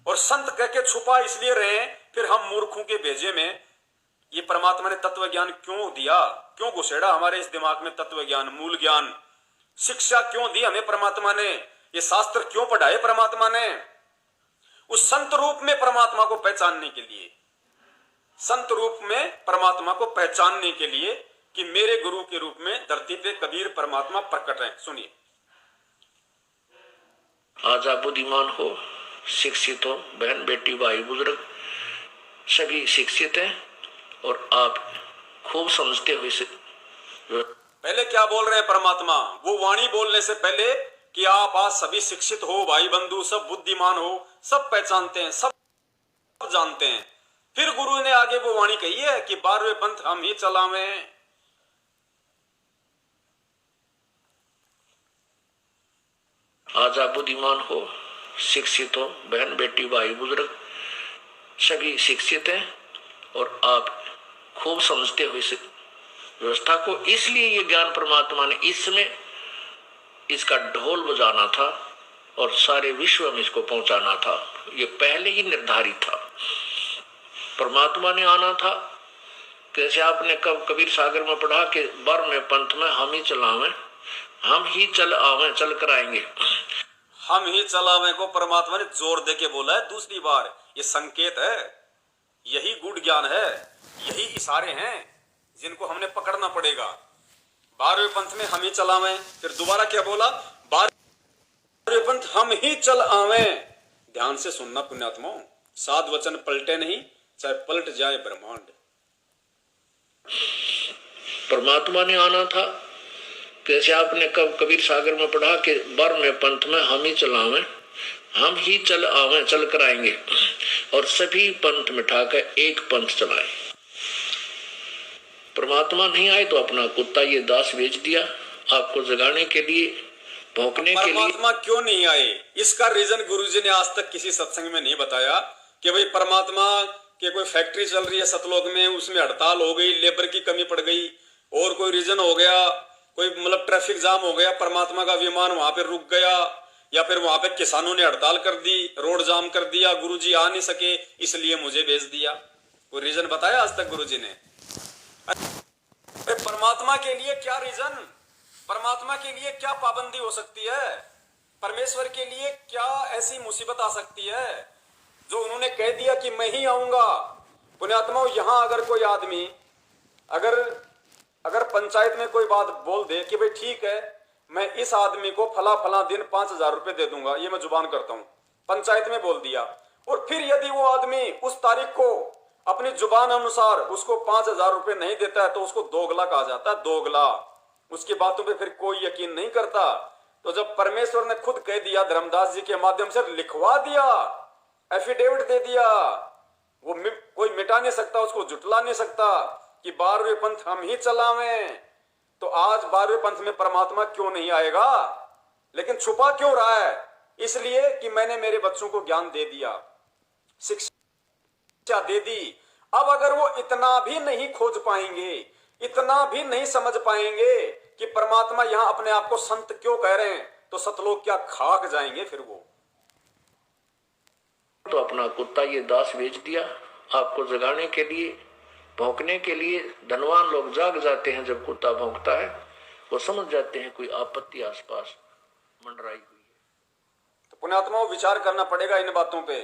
और संत कह के छुपा इसलिए रहे, फिर हम मूर्खों के भेजे में ये परमात्मा ने तत्व ज्ञान क्यों दिया? क्यों घुसेड़ा हमारे इस दिमाग में तत्व ज्ञान, मूल ज्ञान? शिक्षा क्यों दी हमें परमात्मा ने? ये शास्त्र क्यों पढ़ाए परमात्मा ने? उस संत रूप में परमात्मा को पहचानने के लिए, संत रूप में परमात्मा को पहचानने के लिए कि मेरे गुरु के रूप में धरती पे कबीर परमात्मा प्रकट हैं। सुनिए। आज आप बुद्धिमान हो, शिक्षित हो, बहन बेटी भाई बुजुर्ग सभी शिक्षित हैं और आप खूब समझते हुए पहले क्या बोल रहे हैं परमात्मा? वो वाणी बोलने से पहले कि आप आज सभी शिक्षित हो, भाई बंधु सब बुद्धिमान हो, सब पहचानते हैं, सब जानते हैं। फिर गुरु ने आगे वो वाणी कही है कि 12वें पंथ हम ही चलावें। आज आप बुद्धिमान हो, शिक्षित हो, बहन बेटी भाई बुजुर्ग सभी शिक्षित हैं और आप खूब समझते हो इस व्यवस्था को। इसलिए ये ज्ञान परमात्मा ने इसमें इसका ढोल बजाना था और सारे विश्व में इसको पहुंचाना था। ये पहले ही निर्धारित था। परमात्मा ने आना था। कैसे आपने कब कबीर सागर में पढ़ा कि 12वें पंथ में हम ही चलावें, हम ही चल आवे, चल कर आएंगे। हम ही चलावे को परमात्मा ने जोर देके बोला है दूसरी बार। ये संकेत है, यही गुड़ ज्ञान है, यही इशारे हैं जिनको हमने पकड़ना पड़ेगा। 12वें पंथ में हम ही चलावे, फिर दोबारा क्या बोला, 12वें पंथ हम ही चल आवे। ध्यान से सुनना पुण्यात्माओं, साध वचन पलटे नहीं, चाहे पलट जाए ब्रह्मांड। परमात्मा ने आना था। कैसे आपने कब कबीर सागर में पढ़ा कि 12वें पंथ में हम ही चलावें, हम ही चल आवे, चल कर आएंगे और सभी पंथ मिठाकर एक पंथ चलाए। परमात्मा नहीं आए तो अपना कुत्ता ये दास भेज दिया आपको जगाने के लिए, भौंकने के लिए। परमात्मा क्यों नहीं आए, इसका रीजन गुरुजी ने आज तक किसी सत्संग में नहीं बताया कि भाई परमात्मा के कोई फैक्ट्री चल रही है सतलोक में, उसमें हड़ताल हो गई, लेबर की कमी पड़ गई, और कोई रीजन हो गया, कोई मतलब ट्रैफिक जाम हो गया, परमात्मा का विमान वहां पे रुक गया, या फिर वहां पे किसानों ने हड़ताल कर दी, रोड जाम कर दिया, गुरुजी आ नहीं सके इसलिए मुझे भेज दिया। कोई रीजन बताया आज तक गुरुजी ने? परमात्मा के लिए क्या रीजन, परमात्मा के लिए क्या पाबंदी हो सकती है, परमेश्वर के लिए क्या ऐसी मुसीबत आ सकती है जो उन्होंने कह दिया कि मैं ही आऊंगा। पुण्यात्माओं, यहां अगर कोई आदमी अगर पंचायत में कोई बात बोल दे कि भाई ठीक है मैं इस आदमी को फला फला दिन 5,000 रुपए दे दूंगा, ये मैं जुबान करता हूं, पंचायत में बोल दिया, और फिर यदि वो आदमी उस तारीख को अपनी जुबान अनुसार उसको 5,000 रुपए नहीं देता है तो उसको दोगला कहा जाता है, दोगला। उसकी बातों पे फिर कोई यकीन नहीं करता। तो जब परमेश्वर ने खुद कह दिया, धर्मदास जी के माध्यम से लिखवा दिया, एफिडेविट दे दिया, वो कोई मिटा नहीं सकता, उसको जुटला नहीं सकता कि 12वें पंथ हम ही चलावें। तो आज 12वें पंथ में परमात्मा क्यों नहीं आएगा, लेकिन छुपा क्यों रहा है? इसलिए कि मैंने मेरे बच्चों को ज्ञान दे दिया, शिक्षा दे दी। अब अगर वो इतना भी नहीं खोज पाएंगे, इतना भी नहीं समझ पाएंगे कि परमात्मा यहां अपने आप को संत क्यों कह रहे हैं, तो सतलोक क्या खाक जाएंगे फिर वो। तो अपना कुत्ता ये दास भेज दिया आपको जगाने के लिए, भौंकने के लिए। धनवान लोग जाग जाते हैं जब कुत्ता भौंकता है, वो समझ जाते हैं कोई आपत्ति आसपास मंडराई हुई है। तो पुण्यात्माओं, विचार करना पड़ेगा इन बातों पे।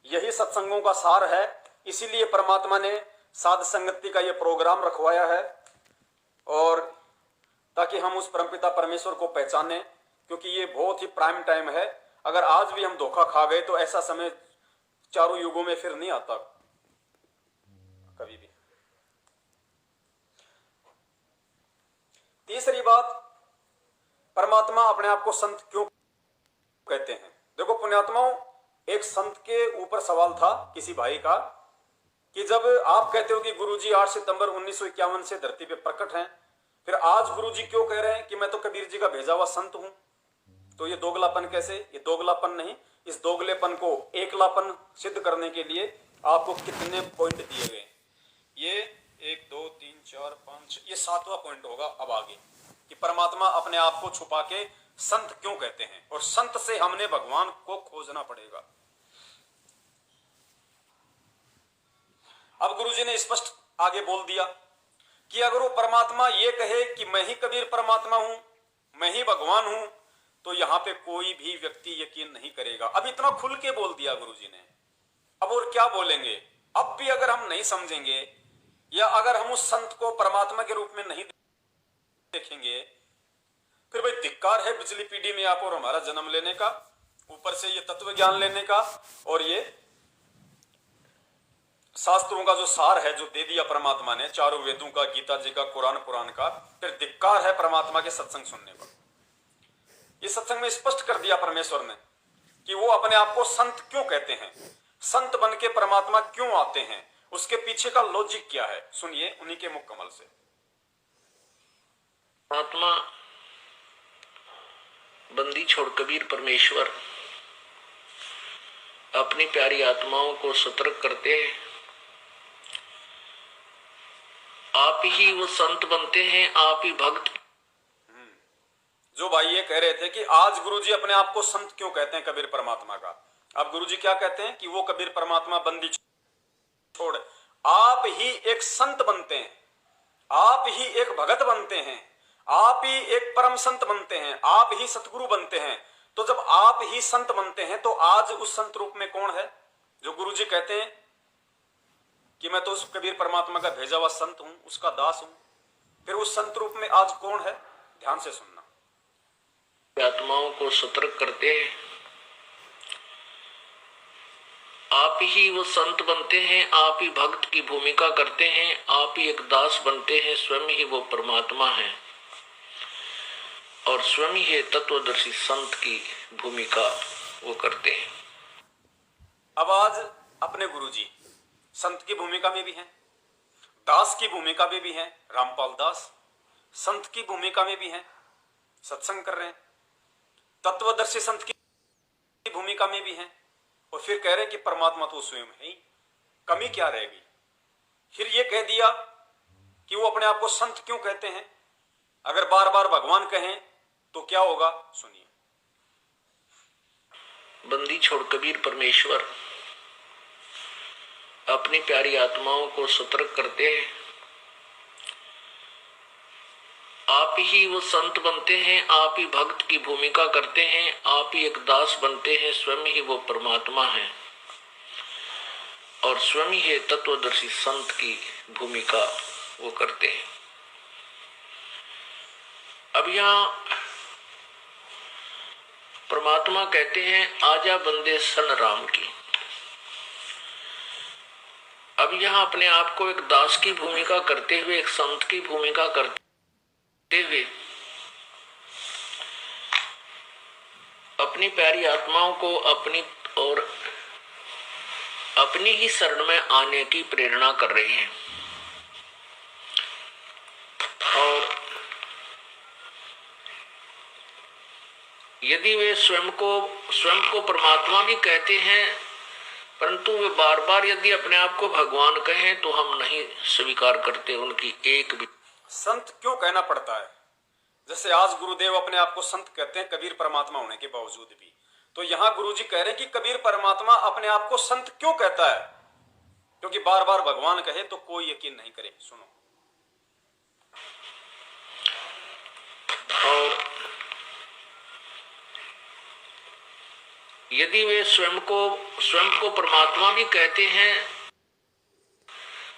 यही सत्संगों का सार है। इसीलिए परमात्मा ने साध संगति का ये प्रोग्राम रखवाया है, और ताकि हम उस परमपिता परमेश्वर को पहचाने, क्योंकि ये बहुत ही प्राइम टाइम है। अगर आज भी हम धोखा खा गए तो ऐसा समय चारों युगों में फिर नहीं आता कभी भी। तीसरी बात, परमात्मा अपने आप को संत क्यों कहते हैं? देखो पुण्यात्माओं, एक संत के ऊपर सवाल था किसी भाई का कि जब आप कहते हो कि गुरुजी 8 सितंबर 1951 से धरती पे प्रकट हैं, फिर आज गुरुजी क्यों कह रहे हैं कि मैं तो कबीर जी का भेजा हुआ संत हूं? तो ये दोगलापन कैसे? ये दोगलापन नहीं, इस दोगलेपन को एकलापन सिद्ध करने के लिए आपको कितने पॉइंट दिए गए? ये 1 2 3 4 5, ये 7वां पॉइंट होगा अब आगे, कि परमात्मा अपने आप को छुपा के संत क्यों कहते हैं, और संत से हमने भगवान को खोजना पड़ेगा। अब गुरुजी ने स्पष्ट आगे बोल दिया कि अगर वो परमात्मा ये कहे कि मैं ही कबीर परमात्मा हूं, मैं ही भगवान हूं, तो यहां पे कोई भी व्यक्ति यकीन नहीं करेगा। अब इतना खुल के बोल दिया गुरुजी ने, अब और क्या बोलेंगे? अब भी अगर हम नहीं समझेंगे, या अगर हम उस संत को परमात्मा के रूप में नहीं देखेंगे, फिर भाई धिक्कार है बिजली पीढ़ी में आप और हमारा जन्म लेने का, ऊपर से ये तत्व ज्ञान लेने का, और ये शास्त्रों का जो सार है जो दे दिया परमात्मा ने, चारों वेदों का, गीता जी का, कुरान पुराण का, फिर धिक्कार है परमात्मा के सत्संग सुनने पर। इस सत्संग में स्पष्ट कर दिया परमेश्वर ने कि वो अपने आप को संत क्यों कहते हैं। संत बन के परमात्मा क्यों आते हैं, उसके पीछे का लॉजिक क्या है, सुनिए उन्हीं के मुख कमल से। आत्मा बंदी छोड़ कबीर परमेश्वर अपनी प्यारी आत्माओं को सतर्क करते हैं। आप ही वो संत बनते हैं, आप ही भक्त। जो भाई ये कह रहे थे कि आज गुरुजी अपने आप को संत क्यों कहते हैं कबीर परमात्मा का, अब गुरुजी क्या कहते हैं कि वो कबीर परमात्मा बंदी छोड़ आप ही एक संत बनते हैं, आप ही एक भगत बनते हैं, आप ही एक परम संत बनते हैं, आप ही सतगुरु बनते हैं। तो जब आप ही संत बनते हैं तो आज उस संत रूप में कौन है? जो गुरुजी कहते हैं कि मैं तो उस कबीर परमात्मा का भेजा हुआ संत हूं, उसका दास हूं, फिर उस संत रूप में आज कौन है? ध्यान से सुनना। आत्माओं को सतर्क करते हैं, आप ही वो संत बनते हैं, आप ही भक्त की भूमिका करते हैं, आप ही एक दास बनते हैं, स्वयं ही वो परमात्मा है और स्वयं ही तत्वदर्शी संत की भूमिका वो करते हैं। अब आज अपने गुरुजी संत की भूमिका में भी हैं, दास की भूमिका में भी हैं, रामपाल दास संत की भूमिका में भी हैं, सत्संग कर रहे हैं, तत्वदर्शी संत की भूमिका में भी हैं, और फिर कह रहे हैं कि परमात्मा तो स्वयं है ही, कमी क्या रहेगी? फिर ये कह दिया कि वो अपने आप को संत क्यों कहते हैं, अगर बार बार भगवान कहें तो क्या होगा? सुनिए। बंदी छोड़ कबीर परमेश्वर अपनी प्यारी आत्माओं को सतर्क करते हैं, आप ही वो संत बनते हैं, आप ही भक्त की भूमिका करते हैं, आप ही एक दास बनते हैं, स्वयं ही वो परमात्मा है और स्वयं ही तत्वदर्शी संत की भूमिका वो करते हैं। अब यहाँ परमात्मा कहते हैं आजा बंदे सन राम की। अब यहाँ अपने आप को एक दास की भूमिका करते हुए, एक संत की भूमिका करते हुए अपनी प्यारी आत्माओं को अपनी और अपनी ही शरण में आने की प्रेरणा कर रहे हैं। और यदि वे स्वयं को परमात्मा भी कहते हैं, परंतु वे बार बार यदि अपने आप को भगवान कहें तो हम नहीं स्वीकार करते उनकी एक भी। संत क्यों कहना पड़ता है? जैसे आज गुरुदेव अपने आप को संत कहते हैं कबीर परमात्मा होने के बावजूद भी, तो यहां गुरुजी कह रहे हैं कि कबीर परमात्मा अपने आप को संत क्यों कहता है? क्योंकि बार बार भगवान कहे तो कोई यकीन नहीं करे। सुनो। और यदि वे स्वयं को परमात्मा भी कहते हैं,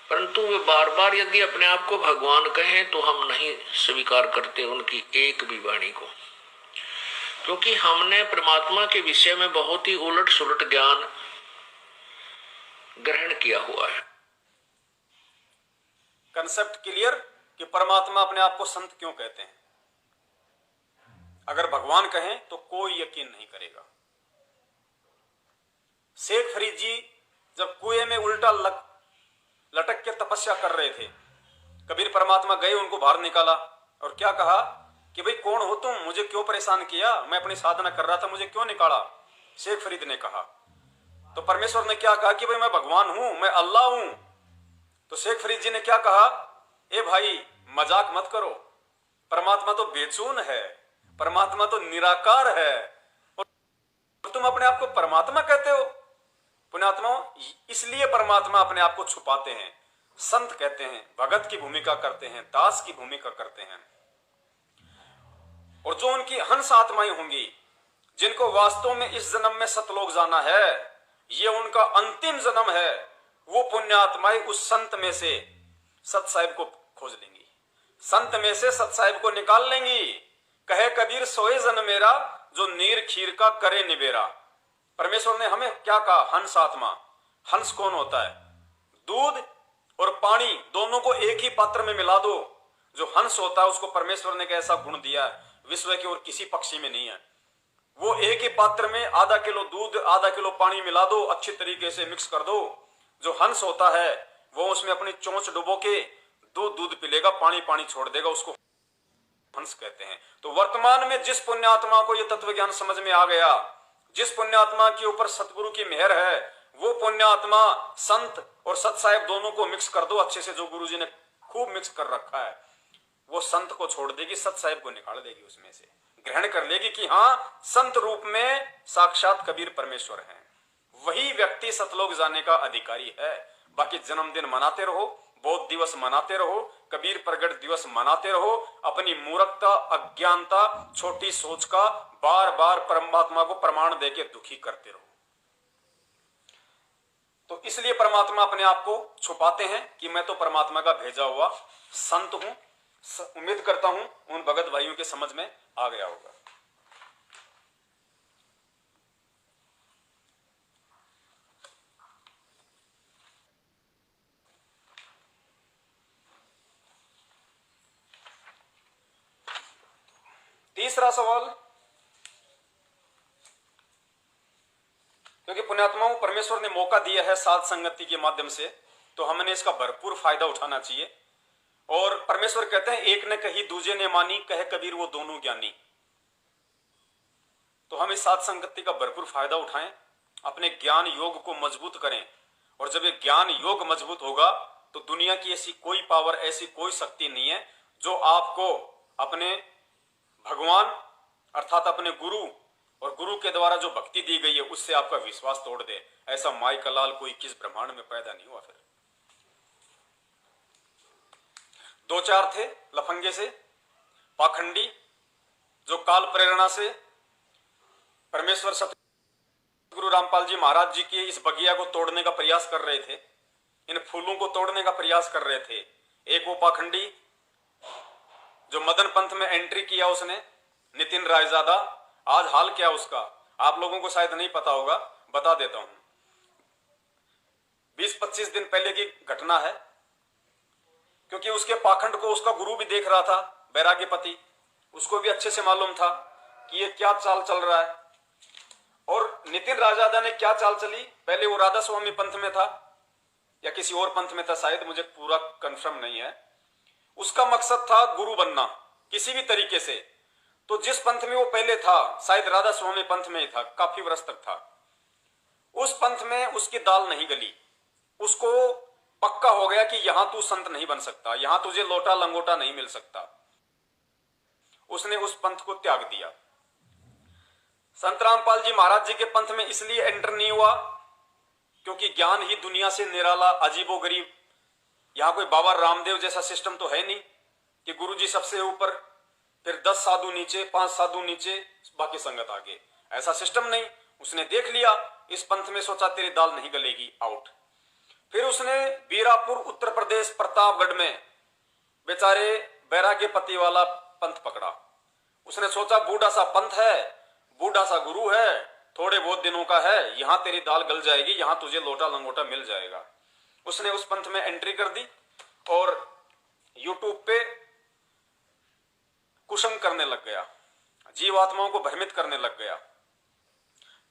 परंतु वे बार बार यदि अपने आप को भगवान कहें तो हम नहीं स्वीकार करते उनकी एक भी वाणी को, क्योंकि हमने परमात्मा के विषय में बहुत ही उलट सुलट ज्ञान ग्रहण किया हुआ है। कंसेप्ट क्लियर कि परमात्मा अपने आप को संत क्यों कहते हैं? अगर भगवान कहें तो कोई यकीन नहीं करेगा। शेख फरीद जी जब कुएं में उल्टा लटक के तपस्या कर रहे थे, कबीर परमात्मा गए, उनको बाहर निकाला और क्या कहा कि भाई कौन हो तुम, मुझे क्यों परेशान किया, मैं अपनी साधना कर रहा था, मुझे क्यों निकाला? शेख फरीद ने कहा, तो परमेश्वर ने क्या कहा कि भाई मैं भगवान हूं, मैं अल्लाह हूं। तो शेख फरीद जी ने क्या कहा, ए भाई मजाक मत करो, परमात्मा तो बेचून है, परमात्मा तो निराकार है और तुम अपने आप को परमात्मा कहते हो। पुण्यात्माओं, इसलिए परमात्मा अपने आप को छुपाते हैं, संत कहते हैं, भगत की भूमिका करते हैं, दास की भूमिका करते हैं। और जो उनकी हंस आत्माएं होंगी, जिनको वास्तव में इस जन्म में सतलोक जाना है, ये उनका अंतिम जन्म है, वो पुण्यात्माएं उस संत में से सत साहिब को खोज लेंगी, संत में से सत साहिब को निकाल लेंगी। कहे कबीर सोए जन मेरा, जो नीर खीर का करे निबेरा। परमेश्वर ने हमें क्या कहा? हंस आत्मा। हंस कौन होता है? दूध और पानी दोनों को एक ही पात्र में मिला दो, जो हंस होता है उसको परमेश्वर ने एक ऐसा गुण दिया है, विश्व के और किसी पक्षी में नहीं है। वो एक ही पात्र में आधा किलो दूध आधा किलो पानी मिला दो, अच्छी तरीके से मिक्स कर दो। जो हंस होता है वो उसमें अपनी चोंच डुबो के दूध पी लेगा, पानी पानी छोड़ देगा, उसको हंस कहते हैं। तो वर्तमान में जिस पुण्यात्मा को यह तत्व ज्ञान समझ में आ गया, जिस पुण्यात्मा के ऊपर सतगुरु की मेहर है, वो पुण्यात्मा संत और सत साहिब दोनों को मिक्स कर दो अच्छे से, जो गुरु जी ने खूब मिक्स कर रखा है, वो संत को छोड़ देगी, सत साहिब को निकाल देगी, उसमें से ग्रहण कर लेगी कि हाँ संत रूप में साक्षात कबीर परमेश्वर हैं। वही व्यक्ति सतलोक जाने का अधिकारी है। बाकी जन्मदिन मनाते रहो, बौद्ध दिवस मनाते रहो, कबीर प्रगट दिवस मनाते रहो, अपनी मूर्खता अज्ञानता छोटी सोच का बार बार परमात्मा को प्रमाण देके दुखी करते रहो। तो इसलिए परमात्मा अपने आप को छुपाते हैं कि मैं तो परमात्मा का भेजा हुआ संत हूं। उम्मीद करता हूं उन भगत भाइयों के समझ में आ गया होगा। तीसरा सवाल, क्योंकि पुण्यात्माओं परमेश्वर ने मौका दिया है साध संगति के माध्यम से, तो हमने इसका भरपूर फायदा उठाना चाहिए। और परमेश्वर कहते हैं एक ने कही दूजे ने मानी, कहे कबीर वो दोनों ज्ञानी। तो हम इस साध संगति का भरपूर फायदा उठाएं, अपने ज्ञान योग को मजबूत करें। और जब ये ज्ञान योग मजबूत होगा तो दुनिया की ऐसी कोई पावर, ऐसी कोई शक्ति नहीं है जो आपको अपने भगवान अर्थात अपने गुरु और गुरु के द्वारा जो भक्ति दी गई है उससे आपका विश्वास तोड़ दे। ऐसा माई का लाल कोई किस ब्रह्मांड में पैदा नहीं हुआ। फिर दो चार थे लफंगे से पाखंडी, जो काल प्रेरणा से परमेश्वर सतगुरु रामपाल जी महाराज जी के इस बगिया को तोड़ने का प्रयास कर रहे थे, इन फूलों को तोड़ने का प्रयास कर रहे थे। एक वो पाखंडी जो मदन पंथ में एंट्री किया उसने, नितिन रायजादा। आज हाल क्या उसका आप लोगों को शायद नहीं पता होगा, बता देता हूं। 20-25 दिन पहले की घटना है, क्योंकि उसके पाखंड को उसका गुरु भी देख रहा था, बैराग्यपति। उसको भी अच्छे से मालूम था कि ये क्या चाल चल रहा है। और नितिन रायजादा ने क्या चाल चली, पहले वो राधा स्वामी पंथ में था या किसी और पंथ में था, शायद मुझे पूरा कंफर्म नहीं है। उसका मकसद था गुरु बनना किसी भी तरीके से। तो जिस पंथ में वो पहले था, शायद राधा स्वामी पंथ में ही था, काफी वर्ष तक था, उस पंथ में उसकी दाल नहीं गली। उसको पक्का हो गया कि यहां तू संत नहीं बन सकता, यहां तुझे लोटा लंगोटा नहीं मिल सकता। उसने उस पंथ को त्याग दिया। संत रामपाल जी महाराज जी के पंथ में इसलिए एंटर नहीं हुआ क्योंकि ज्ञान ही दुनिया से निराला अजीबोगरीब। यहां कोई बाबा रामदेव जैसा सिस्टम तो है नहीं कि गुरुजी सबसे ऊपर, फिर 10 साधु नीचे, 5 साधु नीचे, बाकी संगत आगे, ऐसा सिस्टम नहीं। उसने देख लिया इस पंथ में, सोचा तेरी दाल नहीं गलेगी, आउट। फिर उसने बीरापुर उत्तर प्रदेश प्रतापगढ़ में बेचारे बैराग्यपति वाला पंथ पकड़ा। उसने सोचा बूढ़ा सा पंथ है, बूढ़ा सा गुरु है, थोड़े बहुत दिनों का है, यहां तेरी दाल गल जाएगी, यहां तुझे लोटा लंगोटा मिल जाएगा। उसने उस पंथ में एंट्री कर दी और यूट्यूब पे कुसंग करने लग गया, जीवात्माओं को भ्रमित करने लग गया।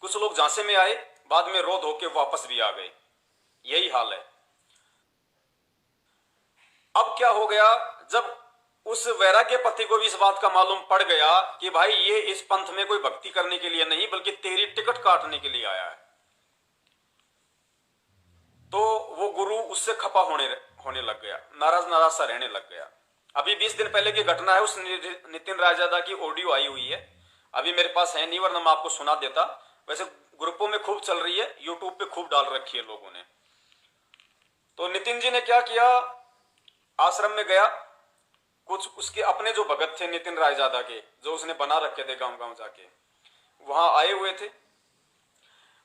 कुछ लोग झांसे में आए, बाद में रो धो के वापस भी आ गए। यही हाल है। अब क्या हो गया, जब उस वैराग्यपति को भी इस बात का मालूम पड़ गया कि भाई ये इस पंथ में कोई भक्ति करने के लिए नहीं बल्कि तेरी टिकट काटने के लिए आया है, तो वो गुरु उससे खपा होने लग गया, नाराज सा रहने लग गया। अभी 20 दिन पहले की घटना है, उस नितिन रायजादा की ऑडियो आई हुई है, अभी मेरे पास है नहीं, वरना मैं आपको सुना देता। वैसे ग्रुपों में खूब चल रही है, यूट्यूब पे खूब डाल रखी है लोगों ने। तो नितिन जी ने क्या किया, आश्रम में गया, कुछ उसके अपने जो भगत थे नितिन रायजादा के, जो उसने बना रखे थे गांव गांव जाके, वहां आए हुए थे।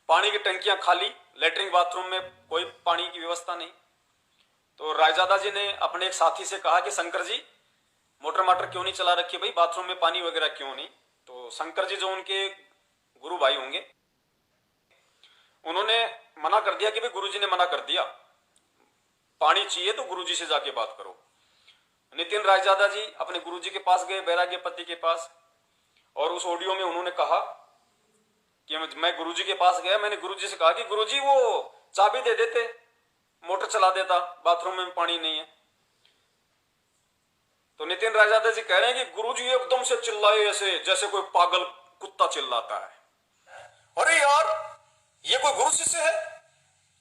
पानी की टंकियां खाली, लेटरिन बाथरूम में कोई पानी की व्यवस्था नहीं। तो रायजादा जी ने अपने एक साथी से कहा कि शंकर जी मोटर माटर क्यों नहीं चला रखी भाई, बाथरूम में पानी वगैरह क्यों नहीं। तो शंकर जी जो उनके गुरु भाई होंगे, उन्होंने मना कर दिया कि भाई गुरुजी ने मना कर दिया, पानी चाहिए तो गुरुजी से जाके बात करो। नितिन रायजादा जी अपने गुरुजी के पास गए, बैराग्यपति के पास, और उस ऑडियो में उन्होंने कहा कि मैं गुरुजी के पास गया, मैंने गुरुजी से कहा कि गुरुजी वो चाबी दे देते, मोटर चला देता, बाथरूम में पानी नहीं है। तो नितिन रायजादा जी कह रहे हैं कि गुरुजी एकदम से चिल्लाए ऐसे जैसे कोई पागल कुत्ता चिल्लाता है। अरे यार ये कोई गुरु शिष्य है?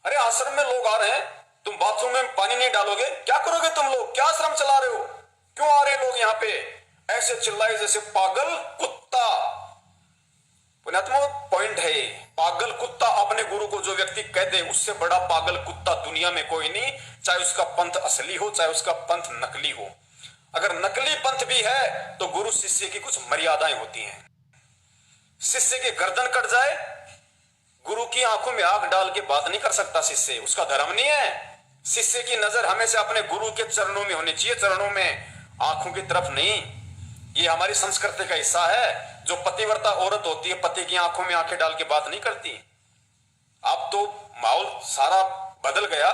अरे आश्रम में लोग आ रहे हैं, तुम बाथरूम में पानी नहीं डालोगे, क्या करोगे तुम लोग? क्या आश्रम चला रहे हो? क्यों आ रहे लोग यहाँ पे? ऐसे चिल्लाए जैसे पागल कुत्ता। पुण्यात्मा पॉइंट है, पागल कुत्ता अपने गुरु को जो व्यक्ति कह दे, उससे बड़ा पागल कुत्ता दुनिया में कोई नहीं, चाहे उसका पंथ असली हो चाहे उसका पंथ नकली हो। अगर नकली पंथ भी है तो गुरु शिष्य की कुछ मर्यादाएं होती हैं। शिष्य की गर्दन कट जाए, गुरु की आंखों में आग डाल के बात नहीं कर सकता शिष्य, उसका धर्म नहीं है। शिष्य की नजर हमेशा अपने गुरु के चरणों में होनी चाहिए, चरणों में, आंखों की तरफ नहीं। ये हमारी संस्कृति का हिस्सा है। जो पतिव्रता औरत होती है पति की आंखों में आंखें डाल के बात नहीं करती। अब तो माहौल सारा बदल गया।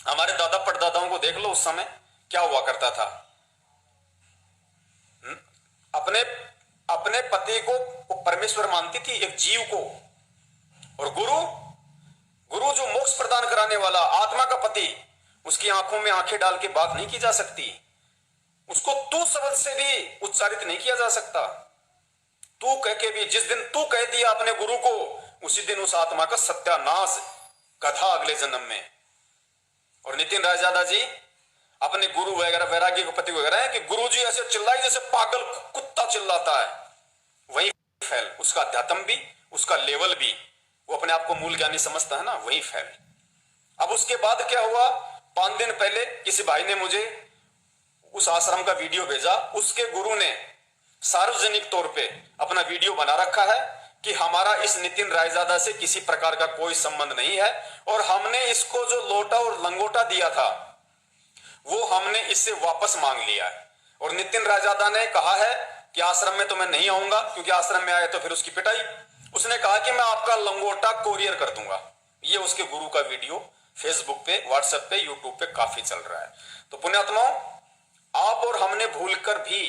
हमारे दादा परदादाओं को देख लो, उस समय क्या हुआ करता था। अपने अपने पति को परमेश्वर मानती थी, एक जीव को। और गुरु जो मोक्ष प्रदान कराने वाला, आत्मा का पति, उसकी आंखों में आंखें डाल के बात नहीं की जा सकती। उसको तू शब्द से भी उच्चारित नहीं किया जा सकता। तू कह के भी, जिस दिन तू कह दिया अपने गुरु को, उसी दिन उस आत्मा का सत्यानाश, गधा अगले जन्म में। और नितिन रायजादा जी अपने गुरु वगैरह वैरागी को पति वगैरह है कि गुरु जी ऐसे चिल्लाई जैसे पागल कुत्ता चिल्लाता है। वही फैल, उसका अध्यात्म भी, उसका लेवल भी, वो अपने आप को मूल ज्ञानी समझता है ना, वही फैल। अब उसके बाद क्या हुआ, 5 दिन पहले किसी भाई ने मुझे उस आश्रम का वीडियो भेजा। उसके गुरु ने सार्वजनिक तौर पे अपना वीडियो बना रखा है कि हमारा इस नितिन रायजादा से किसी प्रकार का कोई संबंध नहीं है, और हमने इसको जो लोटा और लंगोटा दिया था वो हमने इससे वापस मांग लिया है। और नितिन रायजादा ने कहा है कि आश्रम में तो मैं नहीं आऊंगा, क्योंकि आश्रम में आए तो फिर उसकी पिटाई। उसने कहा कि मैं आपका लंगोटा कोरियर कर दूंगा। ये उसके गुरु का वीडियो फेसबुक पे, व्हाट्सएप पे, यूट्यूब पे काफी चल रहा है। तो पुण्यात्माओं, आप और हमने भूलकर भी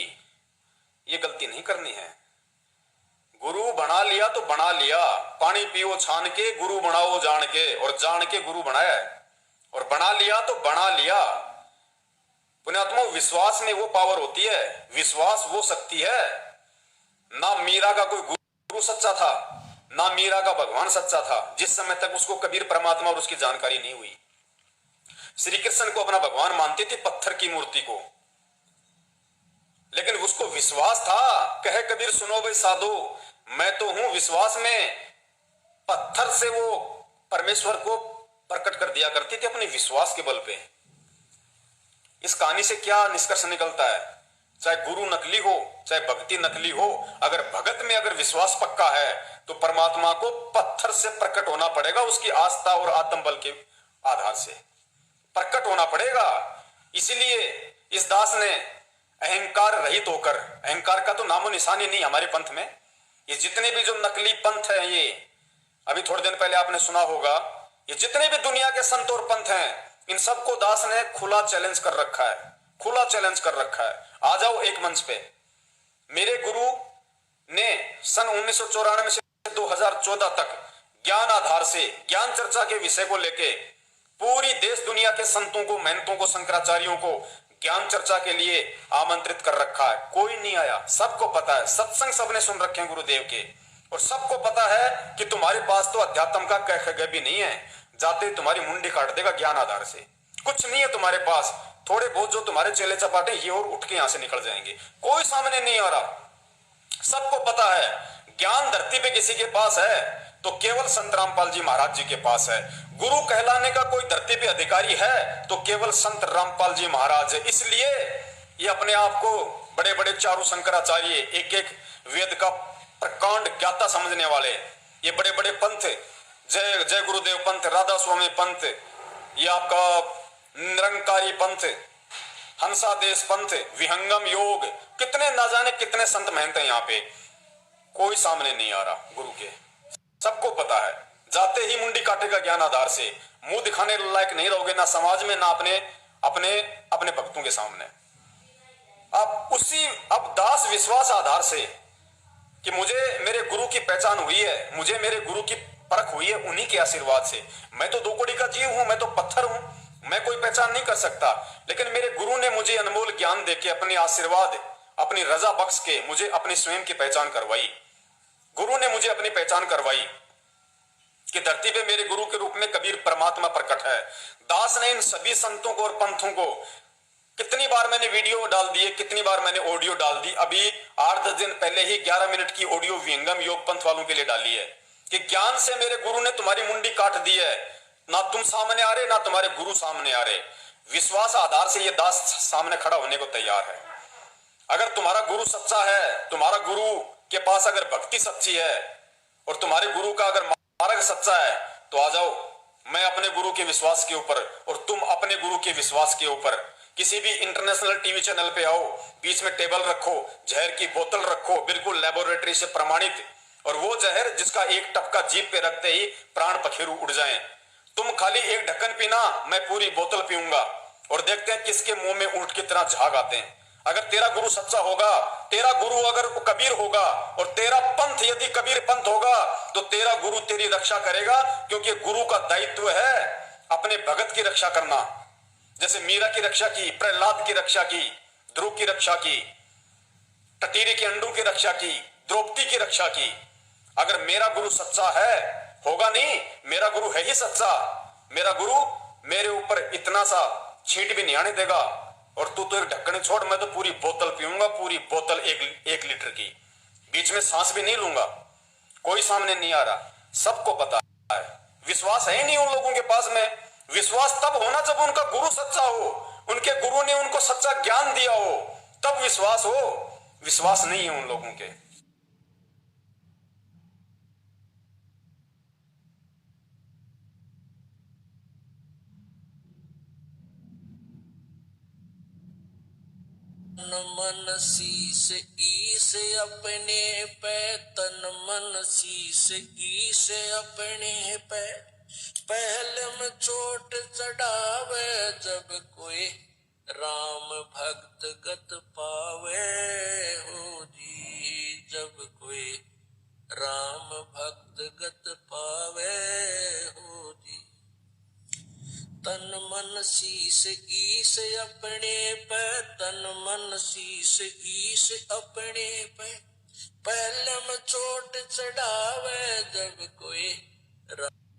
ये गलती नहीं करनी है। गुरु बना लिया तो बना लिया, पानी पियो छान के, गुरु बनाओ जान के, और जान के गुरु बनाया है। और बना लिया तो बना लिया। पुण्यात्माओं, विश्वास में वो पावर होती है, विश्वास वो शक्ति है। ना मीरा का कोई गुरु सच्चा था, ना मीरा का भगवान सच्चा था, जिस समय तक उसको कबीर परमात्मा और उसकी जानकारी नहीं हुई। श्री कृष्ण को अपना भगवान मानती थी, पत्थर की मूर्ति को, लेकिन उसको विश्वास था। कहे कबीर सुनो भाई साधो, मैं तो हूं विश्वास में। पत्थर से वो परमेश्वर को प्रकट कर दिया करती थी अपने विश्वास के बल पे। इस कहानी से क्या निष्कर्ष निकलता है? चाहे गुरु नकली हो चाहे भक्ति नकली हो, अगर भगत में अगर विश्वास पक्का है तो परमात्मा को पत्थर से प्रकट होना पड़ेगा, उसकी आस्था और आत्मबल के आधार से प्रकट होना पड़ेगा। इसीलिए इस दास ने अहंकार रहित होकर, अहंकार का तो नामो निशान ही नहीं हमारे पंथ में। ये जितने भी जो नकली पंथ हैं, ये अभी थोड़े दिन पहले आपने सुना होगा, ये जितने भी दुनिया के संत और पंथ हैं, इन सबको दास ने खुला चैलेंज कर रखा है, खुला चैलेंज कर रखा है। आ जाओ एक मंच पे। मेरे गुरु ने सन 1994 से 2014 तक ज्ञान आधार से, ज्ञान चर्चा के विषय को लेके पूरी देश दुनिया के संतों को, महंतों को, शंकराचार्यों को ज्ञान चर्चा के लिए आमंत्रित कर रखा है। कोई नहीं आया। सबको पता है, सत्संग सबने सुन रखे हैं गुरुदेव के, और सबको पता है कि तुम्हारे पास तो अध्यात्म का कह भी नहीं है। जाते तुम्हारी मुंडी काट देगा ज्ञान आधार से। कुछ नहीं है तुम्हारे पास। थोड़े बहुत जो तुम्हारे चेले चपाटे ये और उठ के यहां से निकल जाएंगे। कोई सामने नहीं आ रहा। सबको पता है ज्ञान धरती पे किसी के पास है तो केवल संत रामपाल जी महाराज जी के पास है। गुरु कहलाने का कोई धरती पे अधिकारी है तो केवल संत रामपाल जी महाराज है। इसलिए ये अपने आप को बड़े बड़े चारों शंकराचार्य, एक एक वेद का प्रकांड ज्ञाता समझने वाले, ये बड़े बड़े पंथ, जय जय गुरुदेव पंथ, राधा स्वामी पंथ, ये आपका निरंकारी पंथ, हंसादेश पंथ, विहंगम योग, कितने ना जाने कितने संत महंत हैं यहाँ पे। कोई सामने नहीं आ रहा गुरु के। सबको पता है, जाते ही मुंडी काटेगा ज्ञान आधार से। मुंह दिखाने लायक नहीं रहोगे, ना समाज में, ना अपने भक्तों के सामने। अब दास विश्वास आधार से कि मुझे मेरे गुरु की पहचान हुई है, मुझे मेरे गुरु की परख हुई है उन्हीं के आशीर्वाद से। मैं तो 2 कौड़ी का जीव हूं, मैं तो पत्थर हूं, मैं कोई पहचान नहीं कर सकता, लेकिन मेरे गुरु ने मुझे अनमोल ज्ञान देके, अपने आशीर्वाद, अपनी रजा बख्श के मुझे अपनी स्वयं की पहचान करवाई। गुरु ने मुझे अपनी पहचान करवाई कि धरती पे मेरे गुरु के रूप में कबीर परमात्मा प्रकट है। दास ने इन सभी संतों को और पंथों को, कितनी बार मैंने वीडियो डाल दिए, कितनी बार मैंने ऑडियो डाल दी। अभी 8-10 दिन पहले ही 11 मिनट की ऑडियो विहंगम योग पंथ वालों के लिए डाली है कि ज्ञान से मेरे गुरु ने तुम्हारी मुंडी काट दी है, ना तुम सामने आ रहे, ना तुम्हारे गुरु सामने आ रहे। विश्वास आधार से ये दास सामने खड़ा होने को तैयार है। अगर तुम्हारा गुरु सच्चा है, तुम्हारा गुरु के पास अगर भक्ति सच्ची है और तुम्हारे गुरु का अगर मार्ग सच्चा है, तो आ जाओ, मैं अपने गुरु के विश्वास के ऊपर और तुम अपने गुरु के विश्वास के ऊपर किसी भी इंटरनेशनल टीवी चैनल पे आओ, बीच में टेबल रखो, जहर की बोतल रखो, बिल्कुल लेबोरेटरी से प्रमाणित, और वो जहर जिसका एक टपका जीभ पे रखते ही प्राण पखेरु उड़ जाएं। तुम खाली एक ढक्कन पीना, मैं पूरी बोतल पीऊंगा, और देखते हैं किसके मुंह में ऊंट की तरह झाग आते हैं। अगर तेरा गुरु सच्चा होगा, तेरा गुरु अगर कबीर होगा, और तेरा पंथ यदि कबीर पंथ होगा, तो तेरा गुरु तेरी रक्षा करेगा, क्योंकि गुरु का दायित्व है अपने भगत की रक्षा करना। जैसे मीरा की रक्षा की, प्रहलाद की रक्षा की, ध्रुव की रक्षा की, टटीरी के अंडों की रक्षा की, द्रौपदी की रक्षा की। अगर मेरा गुरु सच्चा है, होगा नहीं, मेरा गुरु है ही सच्चा, मेरा गुरु मेरे ऊपर इतना सा छींट भी नहीं आने देगा। और तू तो एक ढक्कन छोड़, मैं तो पूरी बोतल पीऊंगा, पूरी बोतल 1 लीटर की, बीच में सांस भी नहीं लूंगा। कोई सामने नहीं आ रहा, सबको पता है। विश्वास है ही नहीं उन लोगों के पास में। विश्वास तब होना जब उनका गुरु सच्चा हो, उनके गुरु ने उनको सच्चा ज्ञान दिया हो, तब विश्वास हो। विश्वास नहीं है उन लोगों के। तन मन शीस ईस अपने पे, तन मन शीस ईस अपने पे, पहले में चोट चढ़ावे जब कोई राम भक्त गत पावे हो जी, जब कोई राम भक्त गत पावे हो जी। तन मन शीस ईस अपने पे, तन मन शीस ईस अपने पे, पहले में चोट चढ़ावे जब कोई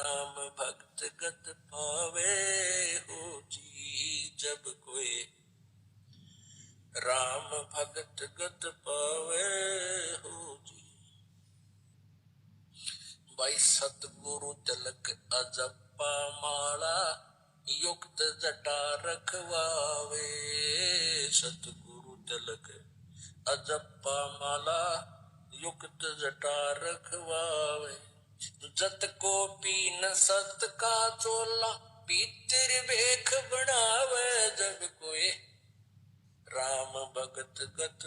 राम भक्त गत पावे हो जी, जब कोई राम भक्त गत पावे हो जी। भाई सतगुरु तिलक अजप्पा माला, युक्त जटा रखवावे, सतगुरु तिलक अजप्पा माला, युक्त जटा रखवावे। जत को पीन सत का चोला, पीतर वेख बनावे जब कोई राम भगत गत